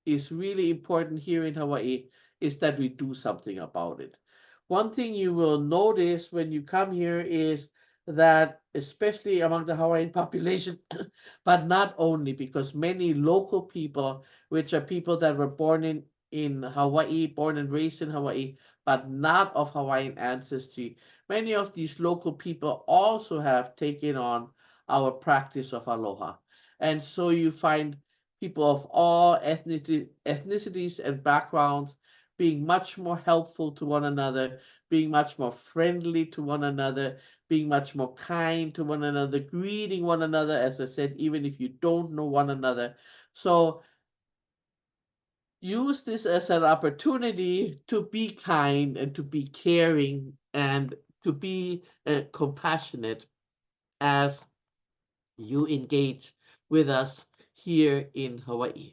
is really important here in Hawaii is that we do something about it. One thing you will notice when you come here is that, especially among the Hawaiian population, but not only, because many local people, which are people that were born in Hawaii, born and raised in Hawaii, but not of Hawaiian ancestry, many of these local people also have taken on our practice of aloha. And so you find people of all ethnicities and backgrounds being much more helpful to one another, being much more friendly to one another, being much more kind to one another, greeting one another, as I said, even if you don't know one another. So use this as an opportunity to be kind and to be caring and to be compassionate as you engage with us here in Hawaii.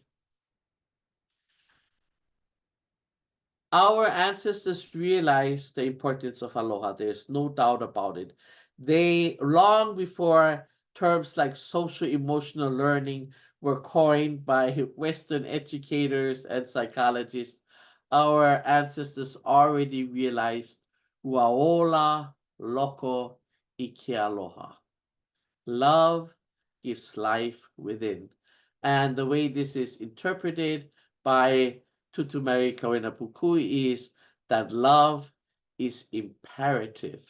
Our ancestors realized the importance of aloha. There's no doubt about it. They, long before terms like social emotional learning were coined by Western educators and psychologists, our ancestors already realized Uaola Loko Ike Aloha. Love gives life within. And the way this is interpreted by Tutumari Kawenapukui is that love is imperative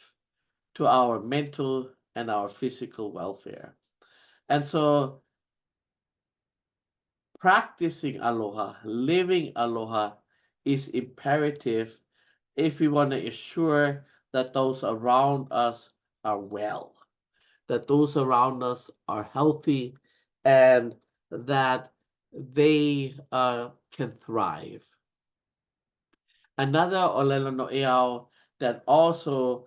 to our mental and our physical welfare. And so practicing aloha, living aloha is imperative if we want to ensure that those around us are well, that those around us are healthy, and that they can thrive. Another olelo no'eau that also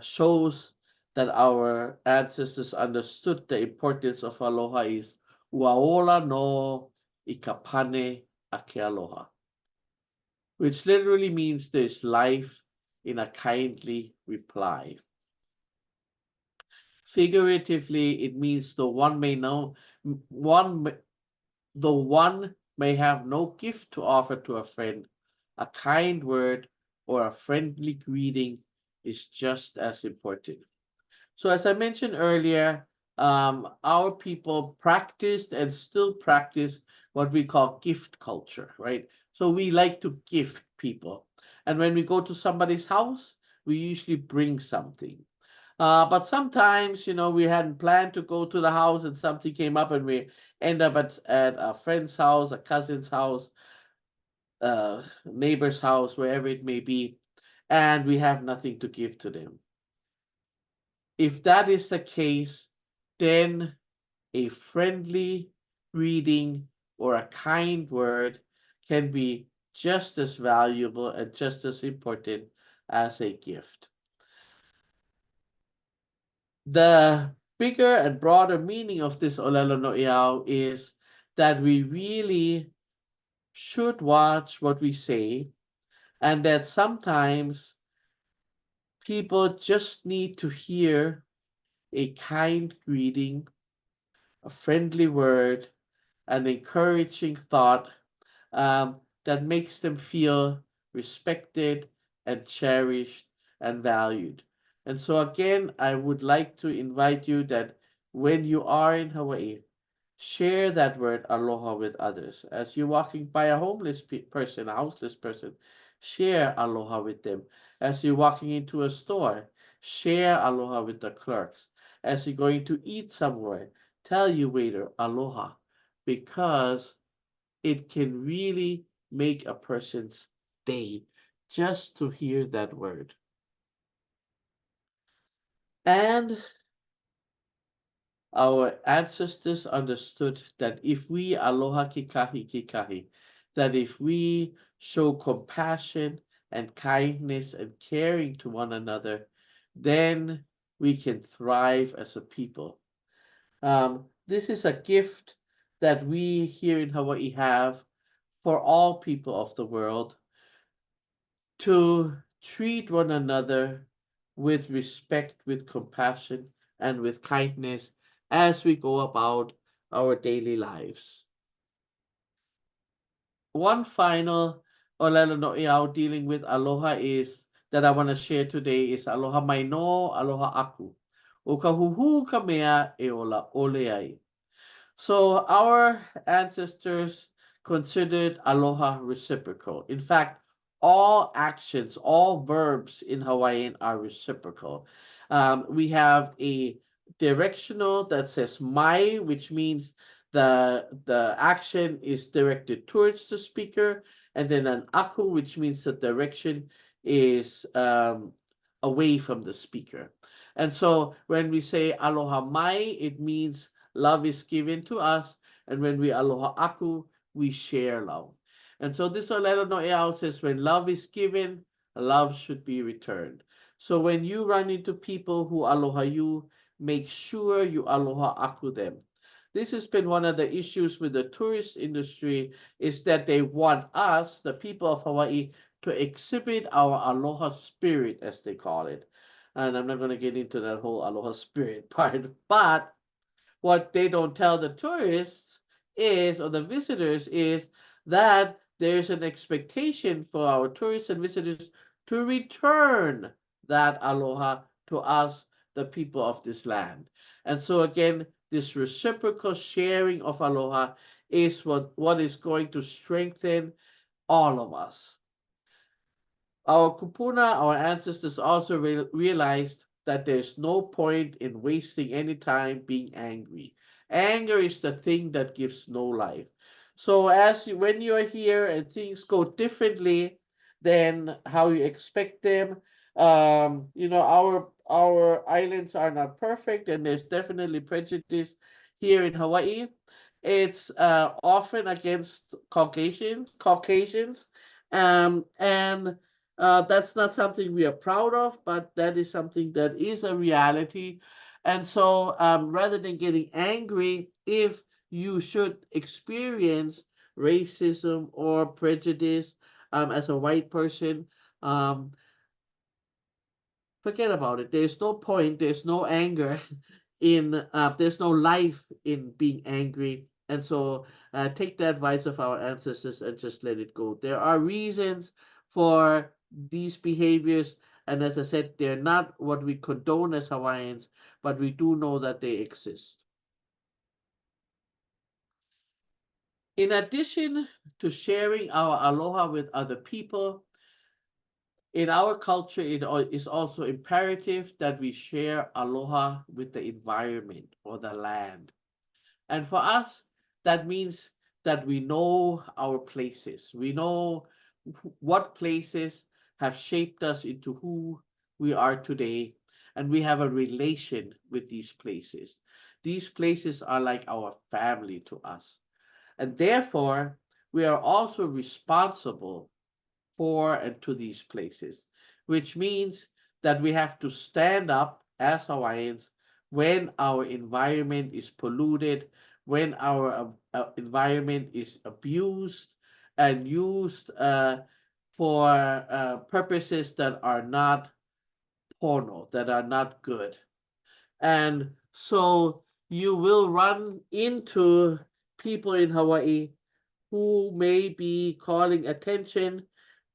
shows that our ancestors understood the importance of aloha is uaola no ikapane ake aloha, which literally means there's life in a kindly reply. Figuratively, it means the one may know the one may have no gift to offer to a friend. A kind word or a friendly greeting is just as important. So, as I mentioned earlier, our people practiced and still practice what we call gift culture, right? So, we like to gift people. And when we go to somebody's house, we usually bring something. But sometimes, we hadn't planned to go to the house and something came up and we end up at a friend's house, a cousin's house, neighbor's house, wherever it may be, and we have nothing to give to them. If that is the case, then a friendly greeting or a kind word can be just as valuable and just as important as a gift. The bigger and broader meaning of this olelo no'iau is that we really should watch what we say, and that sometimes people just need to hear a kind greeting, a friendly word, an encouraging thought that makes them feel respected and cherished and valued. And so, again, I would like to invite you that when you are in Hawaii, share that word aloha with others. As you're walking by a homeless person, a houseless person, share aloha with them. As you're walking into a store, share aloha with the clerks. As you're going to eat somewhere, tell your waiter aloha, because it can really make a person's day just to hear that word. And our ancestors understood that if we aloha kikahi, that if we show compassion and kindness and caring to one another, then we can thrive as a people. This is a gift that we here in Hawaii have for all people of the world, to treat one another with respect, with compassion, and with kindness as we go about our daily lives. One final olelo no'iau dealing with aloha is that I want to share today is aloha mai no, aloha aku. O ka huhu ka mea e ola ole ai. So our ancestors considered aloha reciprocal. In fact, all actions, all verbs in Hawaiian are reciprocal. We have a directional that says mai, which means the action is directed towards the speaker, and then an aku, which means the direction is away from the speaker. And so when we say aloha mai, it means love is given to us, and when we aloha aku, we share love. And so this Olelo no Eao says when love is given, love should be returned. So when you run into people who aloha you, make sure you aloha aku them. This has been one of the issues with the tourist industry, is that they want us, the people of Hawaii, to exhibit our aloha spirit, as they call it. And I'm not going to get into that whole aloha spirit part, but what they don't tell the tourists is, or the visitors, is that there's an expectation for our tourists and visitors to return that aloha to us, the people of this land. And so again, this reciprocal sharing of aloha is what is going to strengthen all of us. Our kupuna, our ancestors, also realized that there's no point in wasting any time being angry. Anger is the thing that gives no life. So when you're here and things go differently than how you expect them, our islands are not perfect, and there's definitely prejudice here in Hawaii. It's often against Caucasians, and that's not something we are proud of, but that is something that is a reality. And so rather than getting angry, if you should experience racism or prejudice as a white person, um, forget about it. There's no point, there's no anger there's no life in being angry. And so take the advice of our ancestors and just let it go. There are reasons for these behaviors. And as I said, they're not what we condone as Hawaiians, but we do know that they exist. In addition to sharing our aloha with other people, in our culture, it is also imperative that we share aloha with the environment or the land. And for us, that means that we know our places. We know what places have shaped us into who we are today, and we have a relation with these places. These places are like our family to us. And therefore, we are also responsible for and to these places, which means that we have to stand up as Hawaiians when our environment is polluted, when our environment is abused and used for purposes that are not porno, that are not good. And so you will run into people in Hawaii who may be calling attention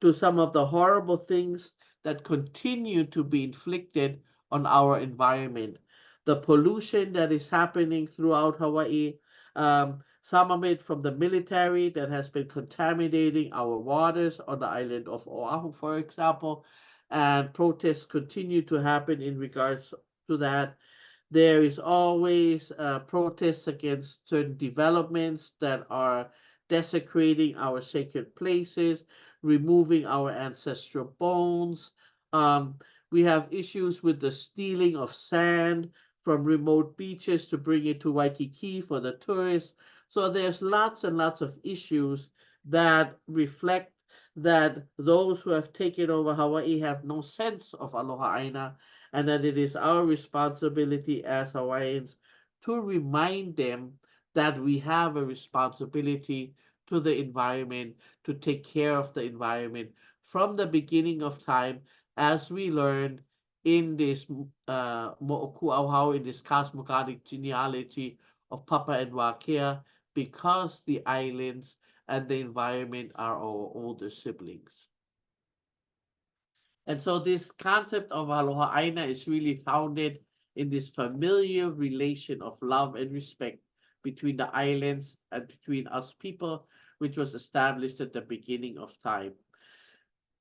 to some of the horrible things that continue to be inflicted on our environment. The pollution that is happening throughout Hawaii, some of it from the military that has been contaminating our waters on the island of Oahu, for example, and protests continue to happen in regards to that. There is always protests against certain developments that are desecrating our sacred places, removing our ancestral bones. Um, we have issues with the stealing of sand from remote beaches to bring it to Waikiki for the tourists. So there's lots and lots of issues that reflect that those who have taken over Hawaii have no sense of aloha aina, and that it is our responsibility as Hawaiians to remind them that we have a responsibility to the environment, to take care of the environment from the beginning of time, as we learned in this Mo'oku'auhau, in this cosmogonic genealogy of Papa and Wakea, because the islands and the environment are our older siblings. And so this concept of aloha aina is really founded in this familiar relation of love and respect between the islands and between us people, which was established at the beginning of time.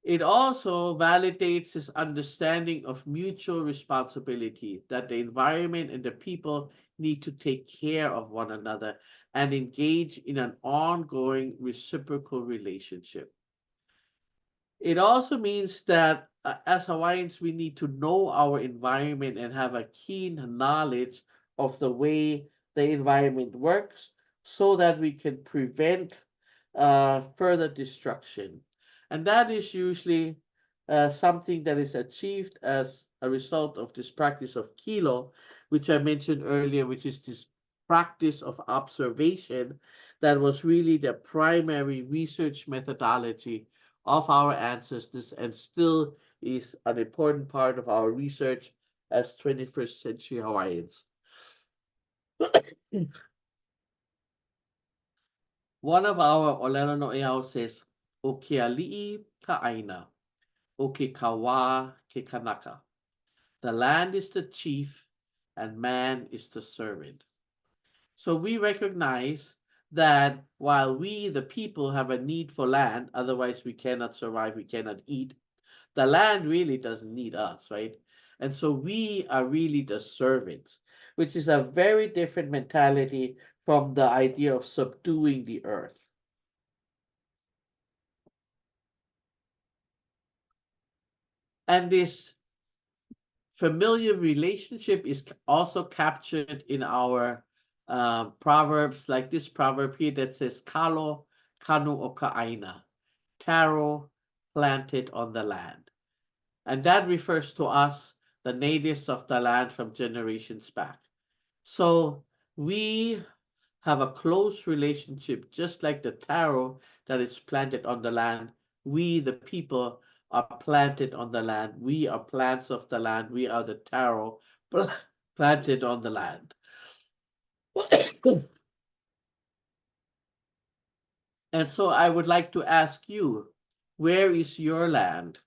It also validates this understanding of mutual responsibility, that the environment and the people need to take care of one another and engage in an ongoing reciprocal relationship. It also means that as Hawaiians, we need to know our environment and have a keen knowledge of the way the environment works so that we can prevent further destruction. And that is usually something that is achieved as a result of this practice of kilo, which I mentioned earlier, which is this practice of observation that was really the primary research methodology of our ancestors and still is an important part of our research as 21st century Hawaiians. One of our Olelo no Eau says, "O ke ali'i ka aina, o ke kawa ke kanaka." The land is the chief and man is the servant. So we recognize that while we, the people, have a need for land, otherwise we cannot survive, we cannot eat, the land really doesn't need us, right? And so we are really the servants, which is a very different mentality from the idea of subduing the earth. And this familiar relationship is also captured in our proverbs, like this proverb here that says, "Kalo kanu o ka'aina," taro planted on the land. And that refers to us, the natives of the land from generations back. So we have a close relationship, just like the taro that is planted on the land. We, the people, are planted on the land. We are plants of the land. We are the taro planted on the land. And so I would like to ask you, where is your land?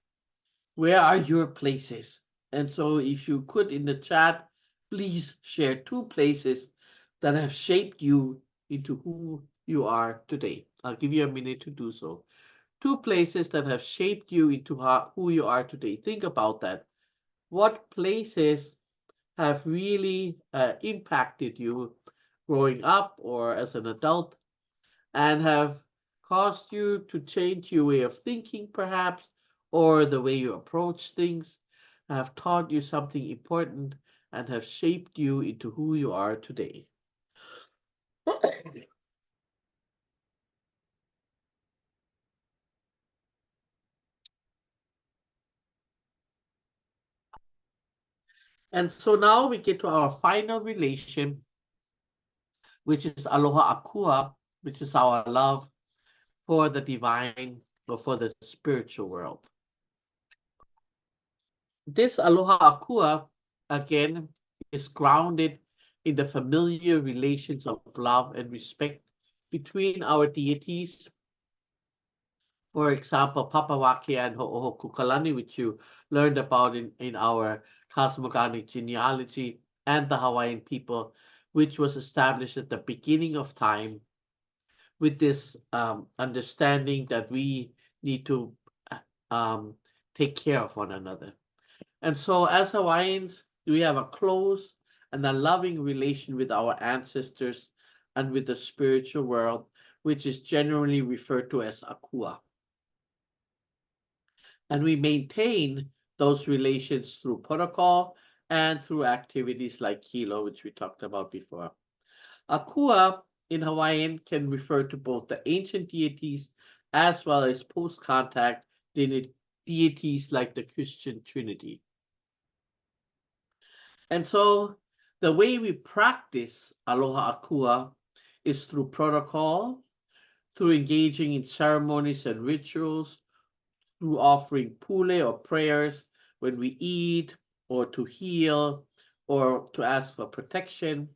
Where are your places? And so if you could in the chat, please share two places that have shaped you into who you are today. I'll give you a minute to do so. Two places that have shaped you into who you are today. Think about that. What places have really impacted you growing up or as an adult and have caused you to change your way of thinking, perhaps, or the way you approach things, have taught you something important, and have shaped you into who you are today. And so now we get to our final relation, which is aloha akua, which is our love for the divine or for the spiritual world. This aloha akua, again, is grounded in the familiar relations of love and respect between our deities. For example, Papawaki and Ho'ohokukalani, which you learned about in our cosmogonic genealogy, and the Hawaiian people, which was established at the beginning of time with this understanding that we need to um, take care of one another. And so, as Hawaiians, we have a close and a loving relation with our ancestors and with the spiritual world, which is generally referred to as Akua. And we maintain those relations through protocol and through activities like Kilo, which we talked about before. Akua in Hawaiian can refer to both the ancient deities as well as post-contact deities like the Christian Trinity. And so the way we practice aloha akua is through protocol, through engaging in ceremonies and rituals, through offering pule or prayers when we eat or to heal or to ask for protection,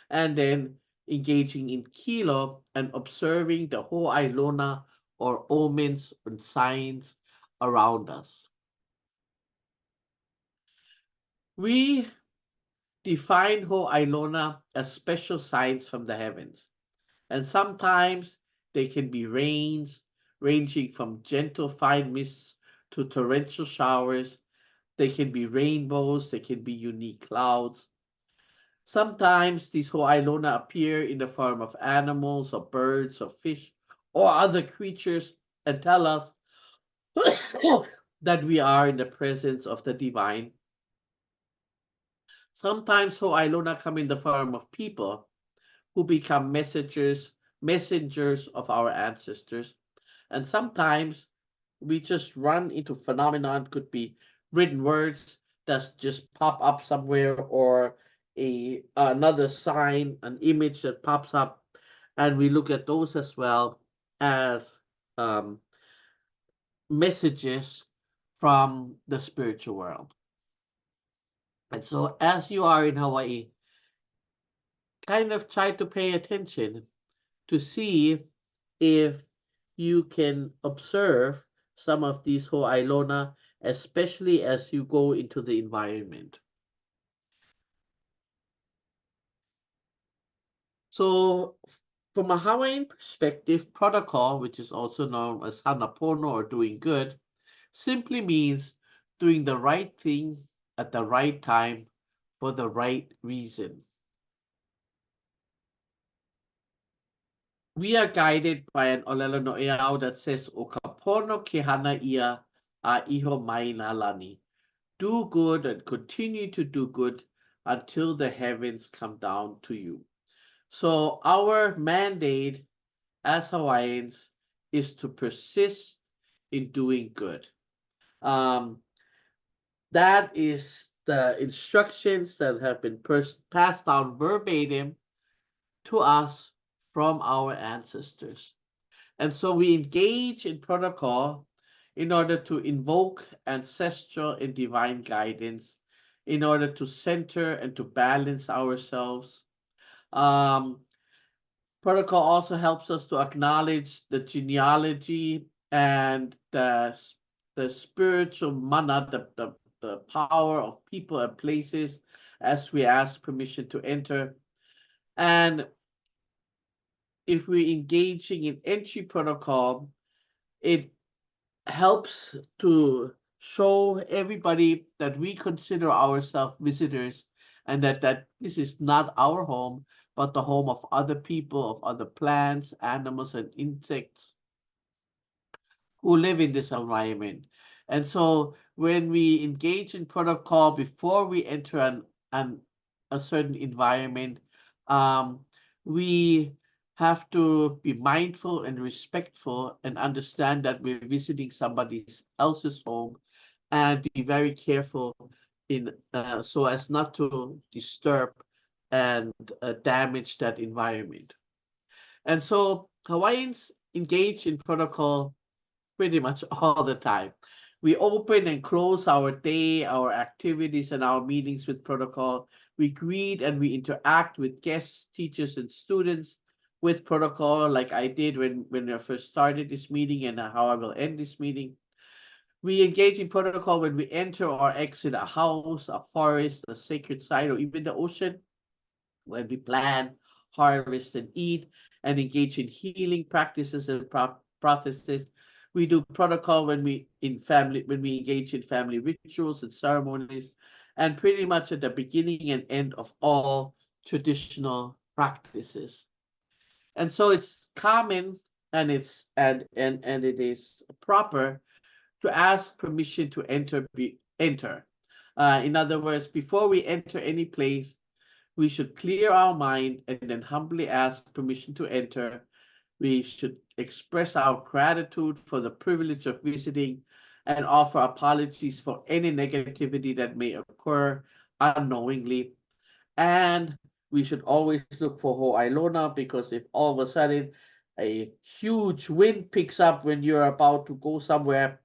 and then engaging in kilo and observing the ho'ailona or omens and signs around us. We define ho'ailona as special signs from the heavens, and sometimes they can be rains, ranging from gentle fine mists to torrential showers. They can be rainbows, they can be unique clouds. Sometimes these Ho'ailona appear in the form of animals or birds or fish or other creatures and tell us that we are in the presence of the divine. Sometimes Ho'ailona come in the form of people who become messengers of our ancestors. And sometimes we just run into phenomenon, could be written words that just pop up somewhere, or another sign, an image that pops up, and we look at those as well as um, messages from the spiritual world. And so as you are in Hawaii, kind of try to pay attention to see if you can observe some of these Ho'ailona, especially as you go into the environment. So from a Hawaiian perspective, protocol, which is also known as hanapono or doing good, simply means doing the right thing at the right time for the right reason. We are guided by an olelo no'eau that says, "O ka pono ke hana ia a iho mai na lani." Do good and continue to do good until the heavens come down to you. So our mandate as Hawaiians is to persist in doing good. Um, that is the instructions that have been passed down verbatim to us from our ancestors. And so we engage in protocol in order to invoke ancestral and divine guidance, in order to center and to balance ourselves. Um, Protocol also helps us to acknowledge the genealogy and the spiritual mana, the power of people and places as we ask permission to enter. And if we're engaging in entry protocol, it helps to show everybody that we consider ourselves visitors, and that this is not our home, but the home of other people, of other plants, animals, and insects who live in this environment. And so when we engage in protocol before we enter a certain environment, um, we have to be mindful and respectful and understand that we're visiting somebody else's home, and be very careful in so as not to disturb and damage that environment. And so Hawaiians engage in protocol pretty much all the time. We open and close our day, our activities, and our meetings with protocol. We greet and we interact with guests, teachers, and students with protocol, like I did when I first started this meeting, and how I will end this meeting. We engage in protocol when we enter or exit a house, a forest, a sacred site, or even the ocean, when we plan, harvest, and eat, and engage in healing practices and processes. We do protocol when we engage in family rituals and ceremonies, and pretty much at the beginning and end of all traditional practices. And so it's common, and it is proper to ask permission to enter. In other words, before we enter any place, we should clear our mind and then humbly ask permission to enter. We should express our gratitude for the privilege of visiting and offer apologies for any negativity that may occur unknowingly. And we should always look for Ho'ailona, because if all of a sudden a huge wind picks up when you're about to go somewhere,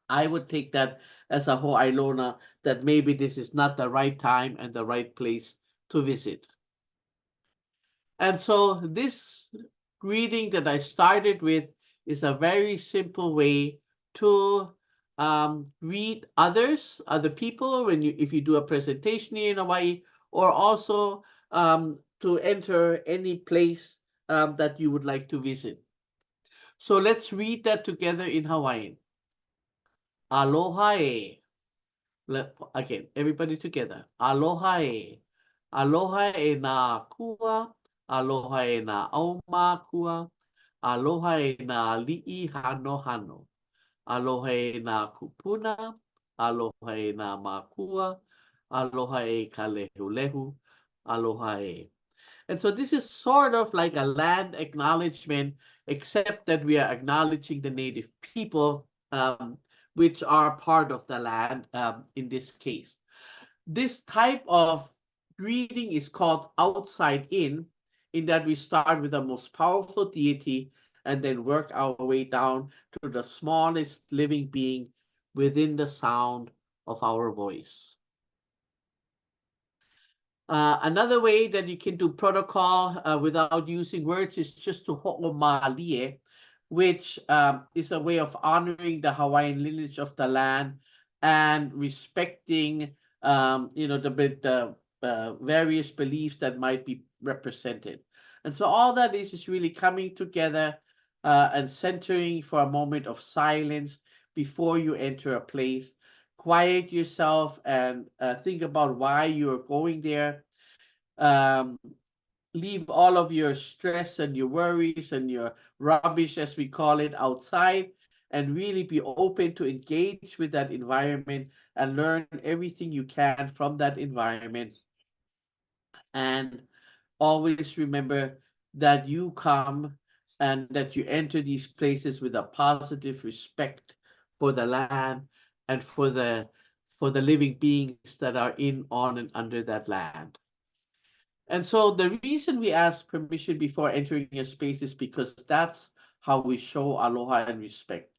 I would take that as a Ho'ailona, that maybe this is not the right time and the right place to visit. And so this greeting that I started with is a very simple way to greet other people when if you do a presentation here in Hawaii, or also to enter any place that you would like to visit. So let's read that together in Hawaiian. Aloha. Again, everybody together. Aloha. Aloha e nā kua. Aloha e nā auma kua. Aloha e nā li'i hano hano. Aloha e nā kupuna. Aloha e nā makua. Aloha e ka lehu lehu. Aloha e. And so this is sort of like a land acknowledgement, except that we are acknowledging the native people, which are part of the land in this case. This type of greeting is called outside in that we start with the most powerful deity and then work our way down to the smallest living being within the sound of our voice. Another way that you can do protocol without using words is just to ho'omalie, which is a way of honoring the Hawaiian lineage of the land and respecting, the various beliefs that might be represented. And so all that is really coming together and centering for a moment of silence before you enter a place. Quiet yourself and think about why you're going there. Um, Leave all of your stress and your worries and your rubbish, as we call it, outside and really be open to engage with that environment and learn everything you can from that environment. And always remember that you come and that you enter these places with a positive respect for the land and for the living beings that are in, on, and under that land. And so the reason we ask permission before entering a space is because that's how we show aloha and respect.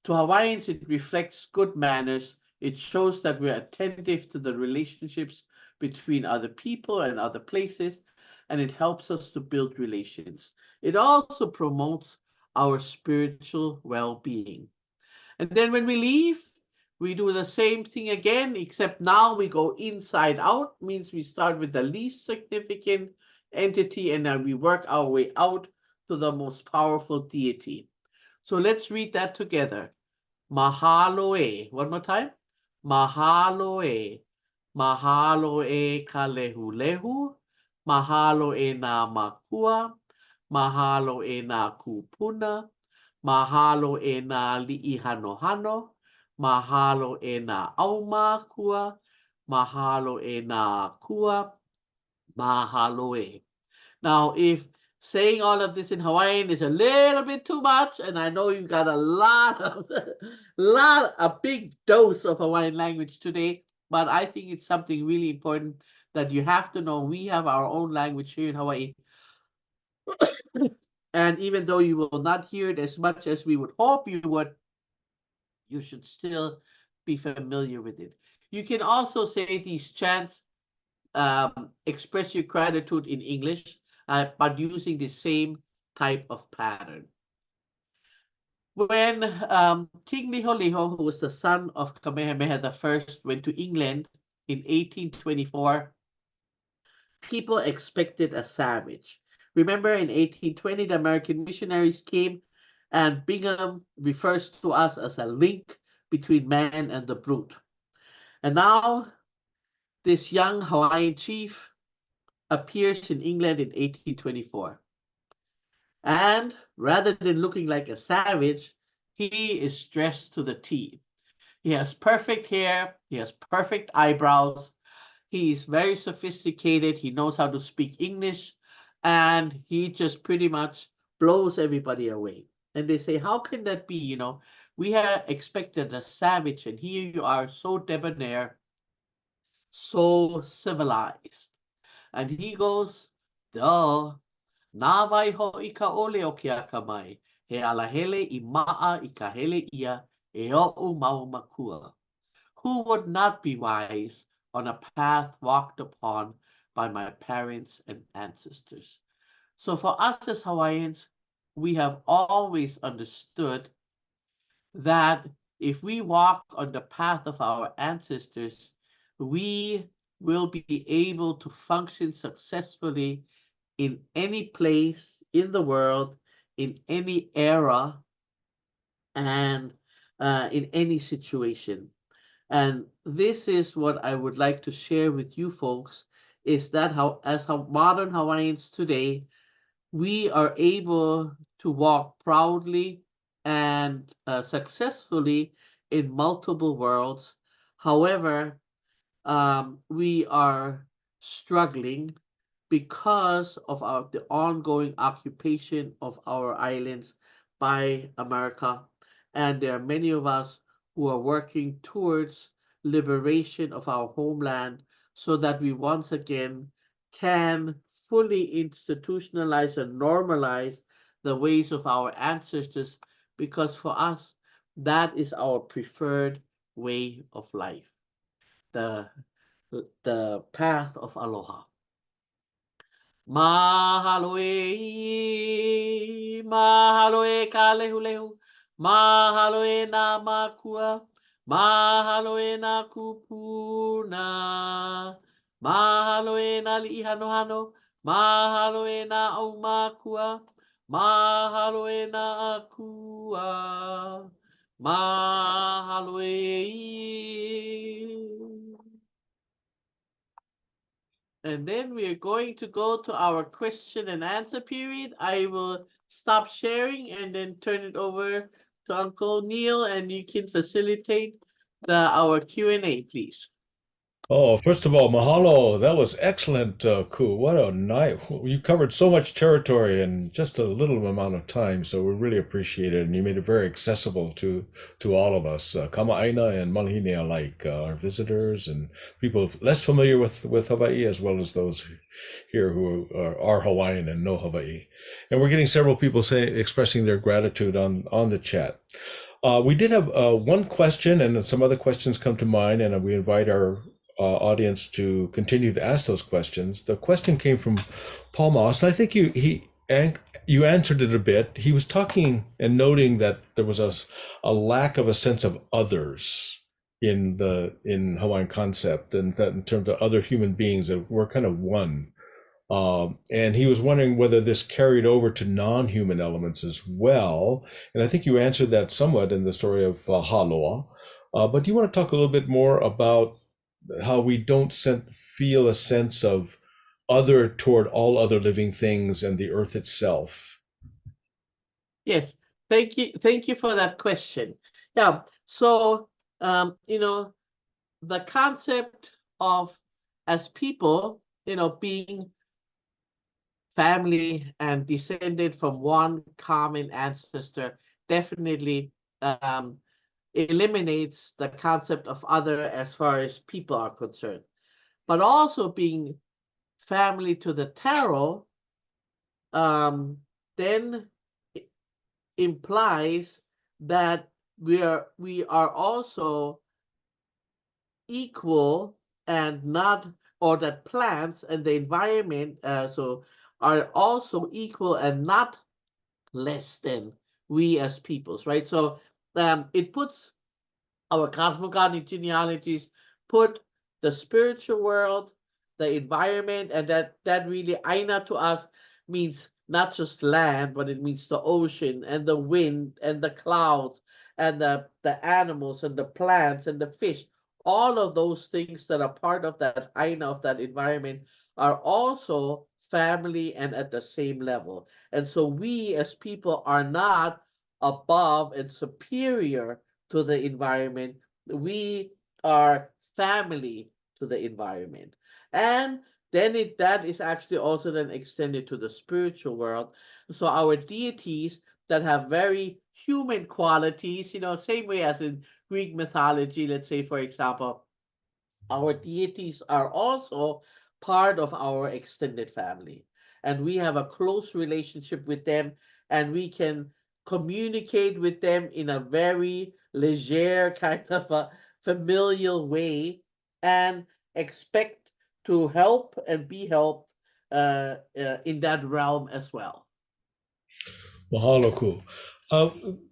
To Hawaiians, it reflects good manners. It shows that we're attentive to the relationships between other people and other places, and it helps us to build relations. It also promotes our spiritual well-being. And then when we leave, we do the same thing again, except now we go inside out, means we start with the least significant entity and then we work our way out to the most powerful deity. So let's read that together. Mahalo e. One more time. Mahalo e. Mahalo e ka lehu lehu. Mahalo e nā makua. Mahalo e nā kupuna. Mahalo e nā li'i hano hano. Mahalo e nā auma kua. Mahalo e nā kua. Mahalo e. Now, if saying all of this in Hawaiian is a little bit too much, and I know you've got a big dose of Hawaiian language today, but I think it's something really important that you have to know. We have our own language here in Hawaii. And even though you will not hear it as much as we would hope you would, you should still be familiar with it. You can also say these chants, express your gratitude in English, but using the same type of pattern. When King Liholiho, who was the son of Kamehameha I, went to England in 1824, people expected a savage. Remember, in 1820, the American missionaries came, and Bingham refers to us as a link between man and the brute. And now, this young Hawaiian chief appears in England in 1824. And rather than looking like a savage, he is dressed to the T. He has perfect hair, he has perfect eyebrows, he is very sophisticated, he knows how to speak English, and he just pretty much blows everybody away. And they say, how can that be? You know, we have expected a savage, and here you are, so debonair, so civilized. And he goes, duh, nā vai ho'i ka ole o ke akamai, he alahele I ma'a I ka hele ia, e o'u mau makua. Who would not be wise on a path walked upon by my parents and ancestors? So for us as Hawaiians, we have always understood that if we walk on the path of our ancestors, we will be able to function successfully in any place in the world, in any era, and in any situation. And this is what I would like to share with you folks is that how modern Hawaiians today, we are able to walk proudly and successfully in multiple worlds. However, we are struggling because of the ongoing occupation of our islands by America. And there are many of us who are working towards liberation of our homeland so that we once again can fully institutionalize and normalize the ways of our ancestors, because for us, that is our preferred way of life, the, the path of aloha. Mahalo ka lehulehu, mahalo na makua, mahalo na kupuna, mahalo na li'ihanohano, mahalo na aumakua, mahalo na akua, mahalo. And then we are going to go to our question and answer period. I will stop sharing and then turn it over to Uncle Neil, and you can facilitate our Q&A, please. Oh, first of all, mahalo. That was excellent, Ku. What a night. You covered so much territory in just a little amount of time, so we really appreciate it. And you made it very accessible to all of us, Kama'aina and Malihine alike, our visitors and people less familiar with Hawaii, as well as those here who are Hawaiian and know Hawaii. And we're getting several people expressing their gratitude on the chat. We did have one question, and some other questions come to mind, and we invite our audience to continue to ask those questions. The question came from Paul Moss, and I think you answered it a bit. He was talking and noting that there was a lack of a sense of others in Hawaiian concept, and that in terms of other human beings, that we're kind of one. And he was wondering whether this carried over to non-human elements as well. And I think you answered that somewhat in the story of Haloa. But do you want to talk a little bit more about how we don't feel a sense of other toward all other living things and the earth itself? Yes, thank you for that question. Yeah, so the concept of as people, being family and descended from one common ancestor definitely eliminates the concept of other as far as people are concerned. But also being family to the tarot then implies that we are also equal and not, or that plants and the environment are also equal and not less than we as peoples, right? So it puts our cosmogonic genealogies, put the spiritual world, the environment, and that really aina to us means not just land, but it means the ocean and the wind and the clouds and the animals and the plants and the fish. All of those things that are part of that aina of that environment are also family and at the same level. And so we as people are not above and superior to the environment. We are family to the environment. And then that is actually also then extended to the spiritual world. So our deities that have very human qualities, same way as in Greek mythology, let's say, for example, our deities are also part of our extended family. And we have a close relationship with them, and we can communicate with them in a very leger, kind of a familial way, and expect to help and be helped in that realm as well. Mahalo, Ku.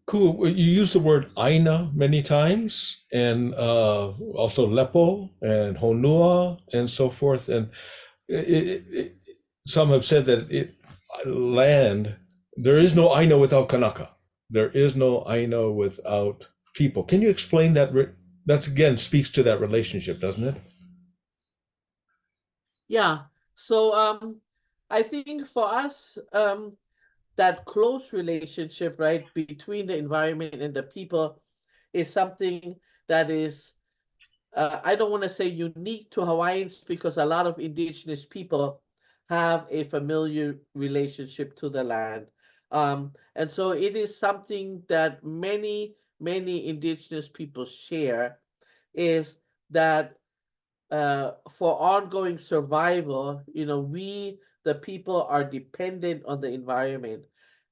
Ku, you use the word aina many times, and also lepo and honua and so forth. And some have said that land, there is no aina without kanaka. There is no aina without people. Can you explain that? That's again speaks to that relationship, doesn't it? Yeah. So I think for us, that close relationship, right, between the environment and the people is something that is, I don't want to say unique to Hawaiians, because a lot of indigenous people have a familiar relationship to the land. And so it is something that many indigenous people share, is that for ongoing survival, we, the people, are dependent on the environment.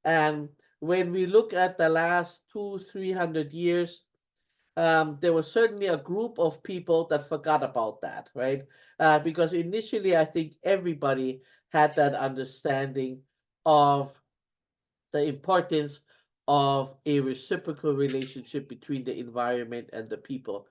And when we look at the last 300 years, there was certainly a group of people that forgot about that, right? Because initially, I think everybody had that understanding of the importance of a reciprocal relationship between the environment and the people.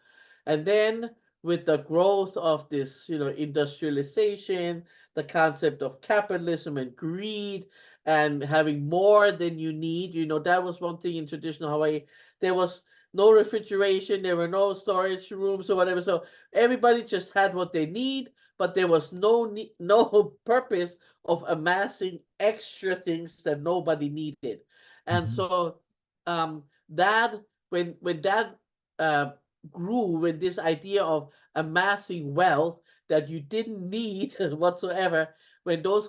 And then with the growth of this, industrialization, the concept of capitalism and greed and having more than you need, that was one thing in traditional Hawaii. There was no refrigeration, there were no storage rooms or whatever. So everybody just had what they need, but there was no purpose of amassing extra things that nobody needed. And Mhm. so that when that uh, grew, when this idea of amassing wealth that you didn't need whatsoever, when those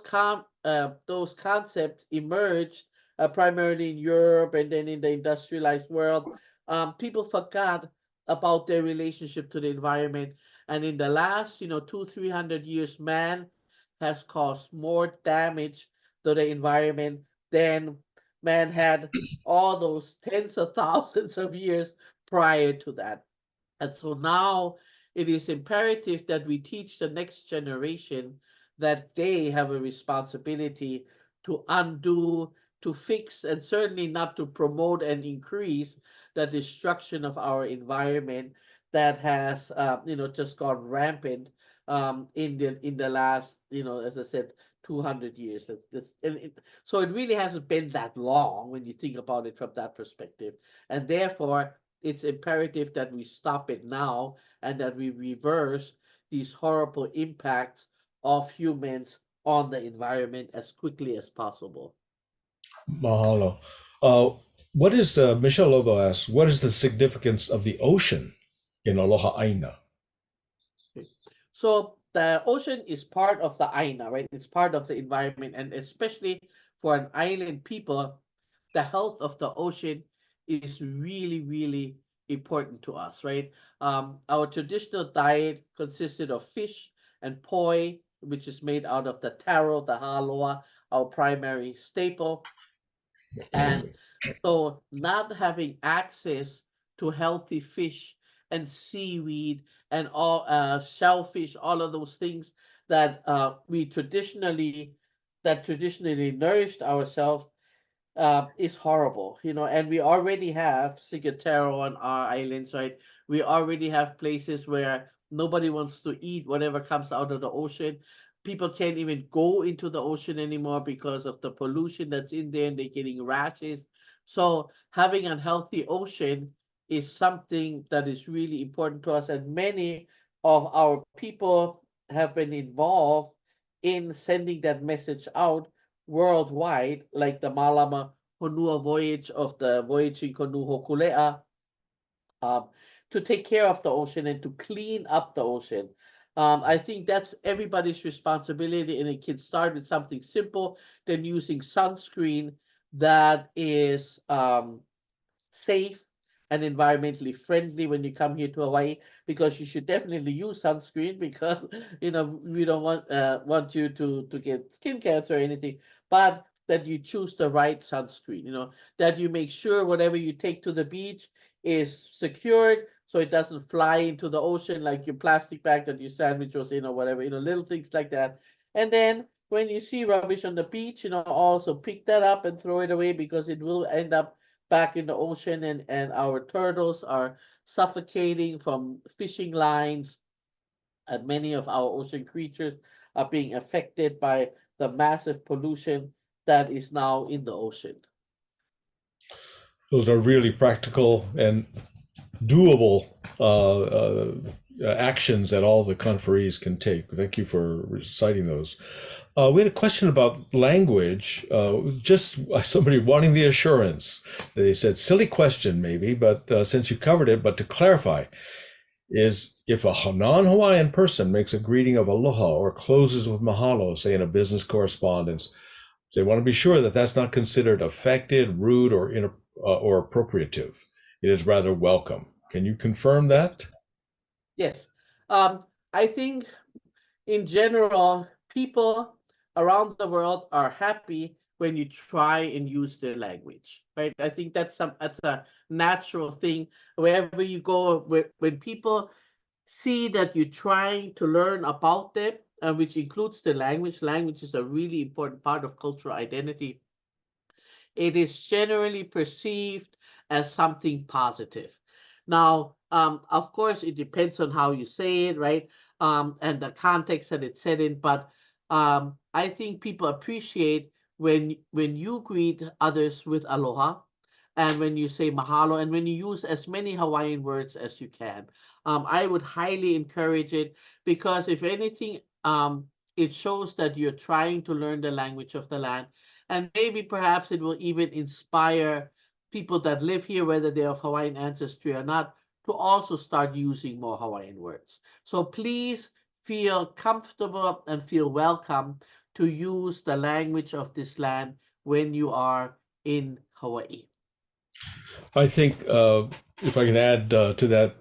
concepts emerged, primarily in Europe and then in the industrialized world, people forgot about their relationship to the environment. And in the last, 300 years, man has caused more damage to the environment than man had all those tens of thousands of years prior to that. And so now it is imperative that we teach the next generation that they have a responsibility to undo, to fix, and certainly not to promote and increase the destruction of our environment that has, just gone rampant in the last, as I said, 200 years. So it really hasn't been that long when you think about it from that perspective, and therefore it's imperative that we stop it now and that we reverse these horrible impacts of humans on the environment as quickly as possible. Mahalo. What is Michelle Lobo asks? What is the significance of the ocean in Aloha Aina? Okay. So the ocean is part of the Aina, right? It's part of the environment, and especially for an island people, the health of the ocean is really, really important to us, right? Our traditional diet consisted of fish and poi, which is made out of the taro, the haloa, our primary staple. And so not having access to healthy fish and seaweed and all shellfish, all of those things that traditionally nourished ourselves, is horrible, and we already have Cigatero on our islands, right? We already have places where nobody wants to eat whatever comes out of the ocean. People can't even go into the ocean anymore because of the pollution that's in there, and they're getting rashes. So having a healthy ocean is something that is really important to us, and many of our people have been involved in sending that message out worldwide, like the Malama Honua voyage of the voyaging canoe Hokulea, um, to take care of the ocean and to clean up the ocean. I think that's everybody's responsibility, and it can start with something simple, than using sunscreen that is safe and environmentally friendly when you come here to Hawaii, because you should definitely use sunscreen, because we don't want you to get skin cancer or anything, but that you choose the right sunscreen, that you make sure whatever you take to the beach is secured so it doesn't fly into the ocean, like your plastic bag that your sandwich was in or whatever, little things like that. And then when you see rubbish on the beach, also pick that up and throw it away, because it will end up back in the ocean, and our turtles are suffocating from fishing lines, and many of our ocean creatures are being affected by the massive pollution that is now in the ocean. Those are really practical and doable actions that all the conferees can take. Thank you for reciting those. We had a question about language, just somebody wanting the assurance. They said, silly question maybe, but since you covered it, but to clarify, is if a non-Hawaiian person makes a greeting of aloha or closes with mahalo, say in a business correspondence, they want to be sure that that's not considered affected, rude, or appropriative. It is rather welcome. Can you confirm Yes. that? Yes. I think in general, people around the world are happy when you try and use their language, right? I think that's a natural thing. Wherever you go, when people see that you're trying to learn about them, which includes the language. Language is a really important part of cultural identity. It is generally perceived as something positive. Now, of course, it depends on how you say it, right? And the context that it's said in. But I think people appreciate when you greet others with aloha, and when you say mahalo, and when you use as many Hawaiian words as you can. I would highly encourage it because if anything, it shows that you're trying to learn the language of the land, and maybe perhaps it will even inspire people that live here, whether they're of Hawaiian ancestry or not, to also start using more Hawaiian words. So please feel comfortable and feel welcome to use the language of this land when you are in Hawaii. I think if I can add to that,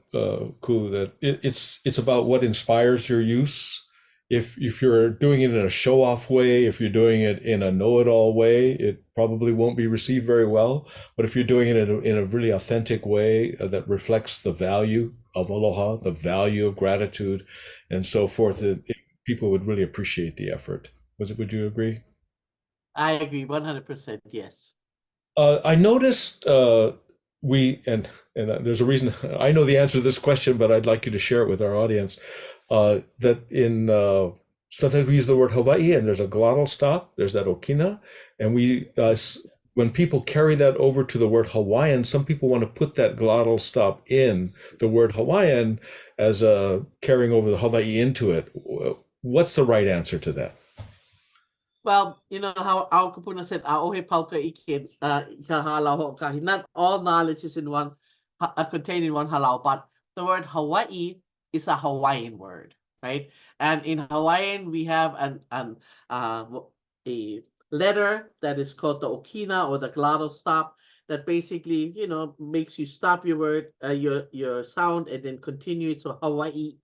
Ku, that it's about what inspires your use. If you're doing it in a show-off way, if you're doing it in a know-it-all way, it probably won't be received very well. But if you're doing it in a really authentic way that reflects the value of aloha, the value of gratitude, and so forth, people would really appreciate the effort. Would you agree? I agree 100%. Yes. I noticed we and there's a reason I know the answer to this question, but I'd like you to share it with our audience. That in sometimes we use the word Hawaii, and there's a glottal stop. There's that okina, and when people carry that over to the word Hawaiian, some people want to put that glottal stop in the word Hawaiian as carrying over the Hawaii into it. What's the right answer to that? Well, you know how Ao Kapuna said, "Aohe pauka ikin, ikahalau ho'okahi." Not all knowledge is in one, contained in one halau, but the word Hawaii is a Hawaiian word, right? And in Hawaiian, we have a letter that is called the okina or the glottal stop that basically, makes you stop your word, your sound, and then continue it. So Hawaii,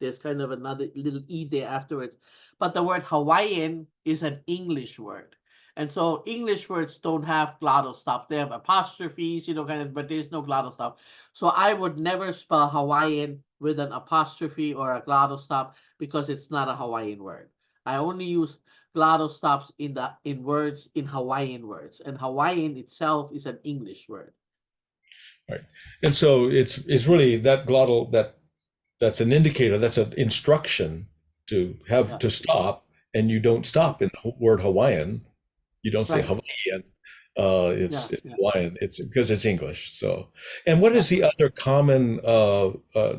there's kind of another little E there afterwards. But the word Hawaiian is an English word. And so English words don't have glottal stop. They have apostrophes, but there's no glottal stop. So I would never spell Hawaiian with an apostrophe or a glottal stop because it's not a Hawaiian word. I only use glottal stops in words, in Hawaiian words, and Hawaiian itself is an English word. Right. And so it's really that glottal that's an indicator, that's an instruction to have Yeah, to stop, and you don't stop in the word Hawaiian. You don't say right. Hawaiian. Yeah, It's yeah, Hawaiian. It's because it's English. So, and what yeah. is the other common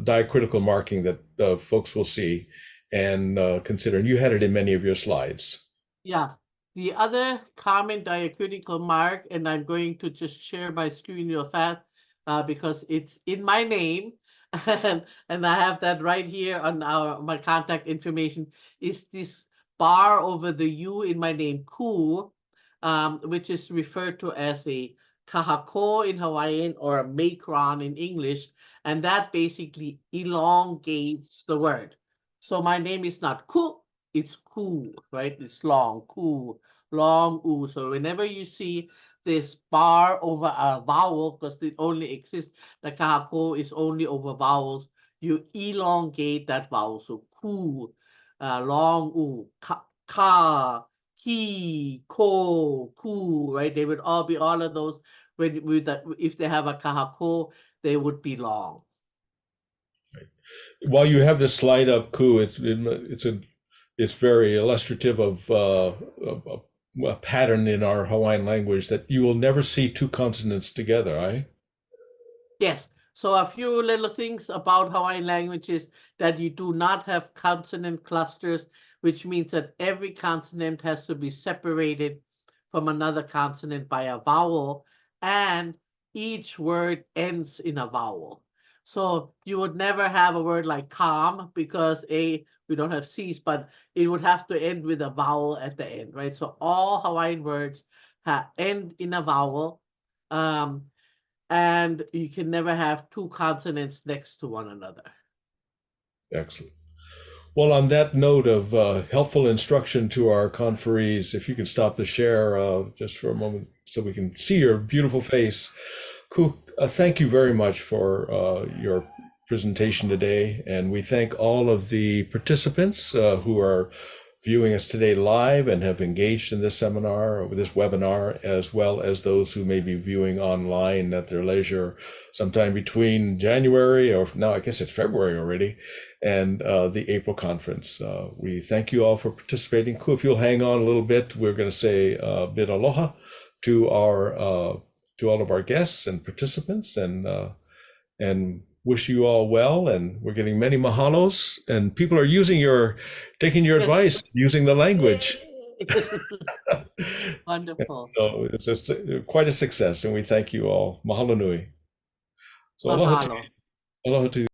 diacritical marking that folks will see and consider? And you had it in many of your slides. Yeah. The other common diacritical mark, and I'm going to just share my screen real fast because it's in my name, and I have that right here on my contact information, is this bar over the U in my name, ku, which is referred to as a kahako in Hawaiian or a macron in English, and that basically elongates the word. So my name is not ku, it's cool, right? It's long, cool, long oo. So whenever you see this bar over a vowel, because it only exists, the kahako is only over vowels, you elongate that vowel. So cool, long oo, ka, ki, ko, ku, right? They would all be all of those. With that, if they have a kahako, they would be long. While you have this slide up, Ku, it's very illustrative of a pattern in our Hawaiian language that you will never see two consonants together, right? Yes. So a few little things about Hawaiian language is that you do not have consonant clusters, which means that every consonant has to be separated from another consonant by a vowel, and each word ends in a vowel. So you would never have a word like calm because we don't have C's, but it would have to end with a vowel at the end, right? So all Hawaiian words end in a vowel. And you can never have two consonants next to one another. Excellent. Well, on that note of helpful instruction to our conferees, if you could stop the share just for a moment so we can see your beautiful face. Cook, thank you very much for your presentation today. And we thank all of the participants who are viewing us today live and have engaged in this seminar or this webinar, as well as those who may be viewing online at their leisure sometime between January, or now I guess it's February already, and the April conference. We thank you all for participating. Cool. If you'll hang on a little bit, we're going to say a bit aloha to all of our guests and participants, and wish you all well. And we're getting many mahalos, and people are taking your advice, using the language. Wonderful. So it's just quite a success, and we thank you all. Mahalo nui. So aloha to, Mahalo. aloha to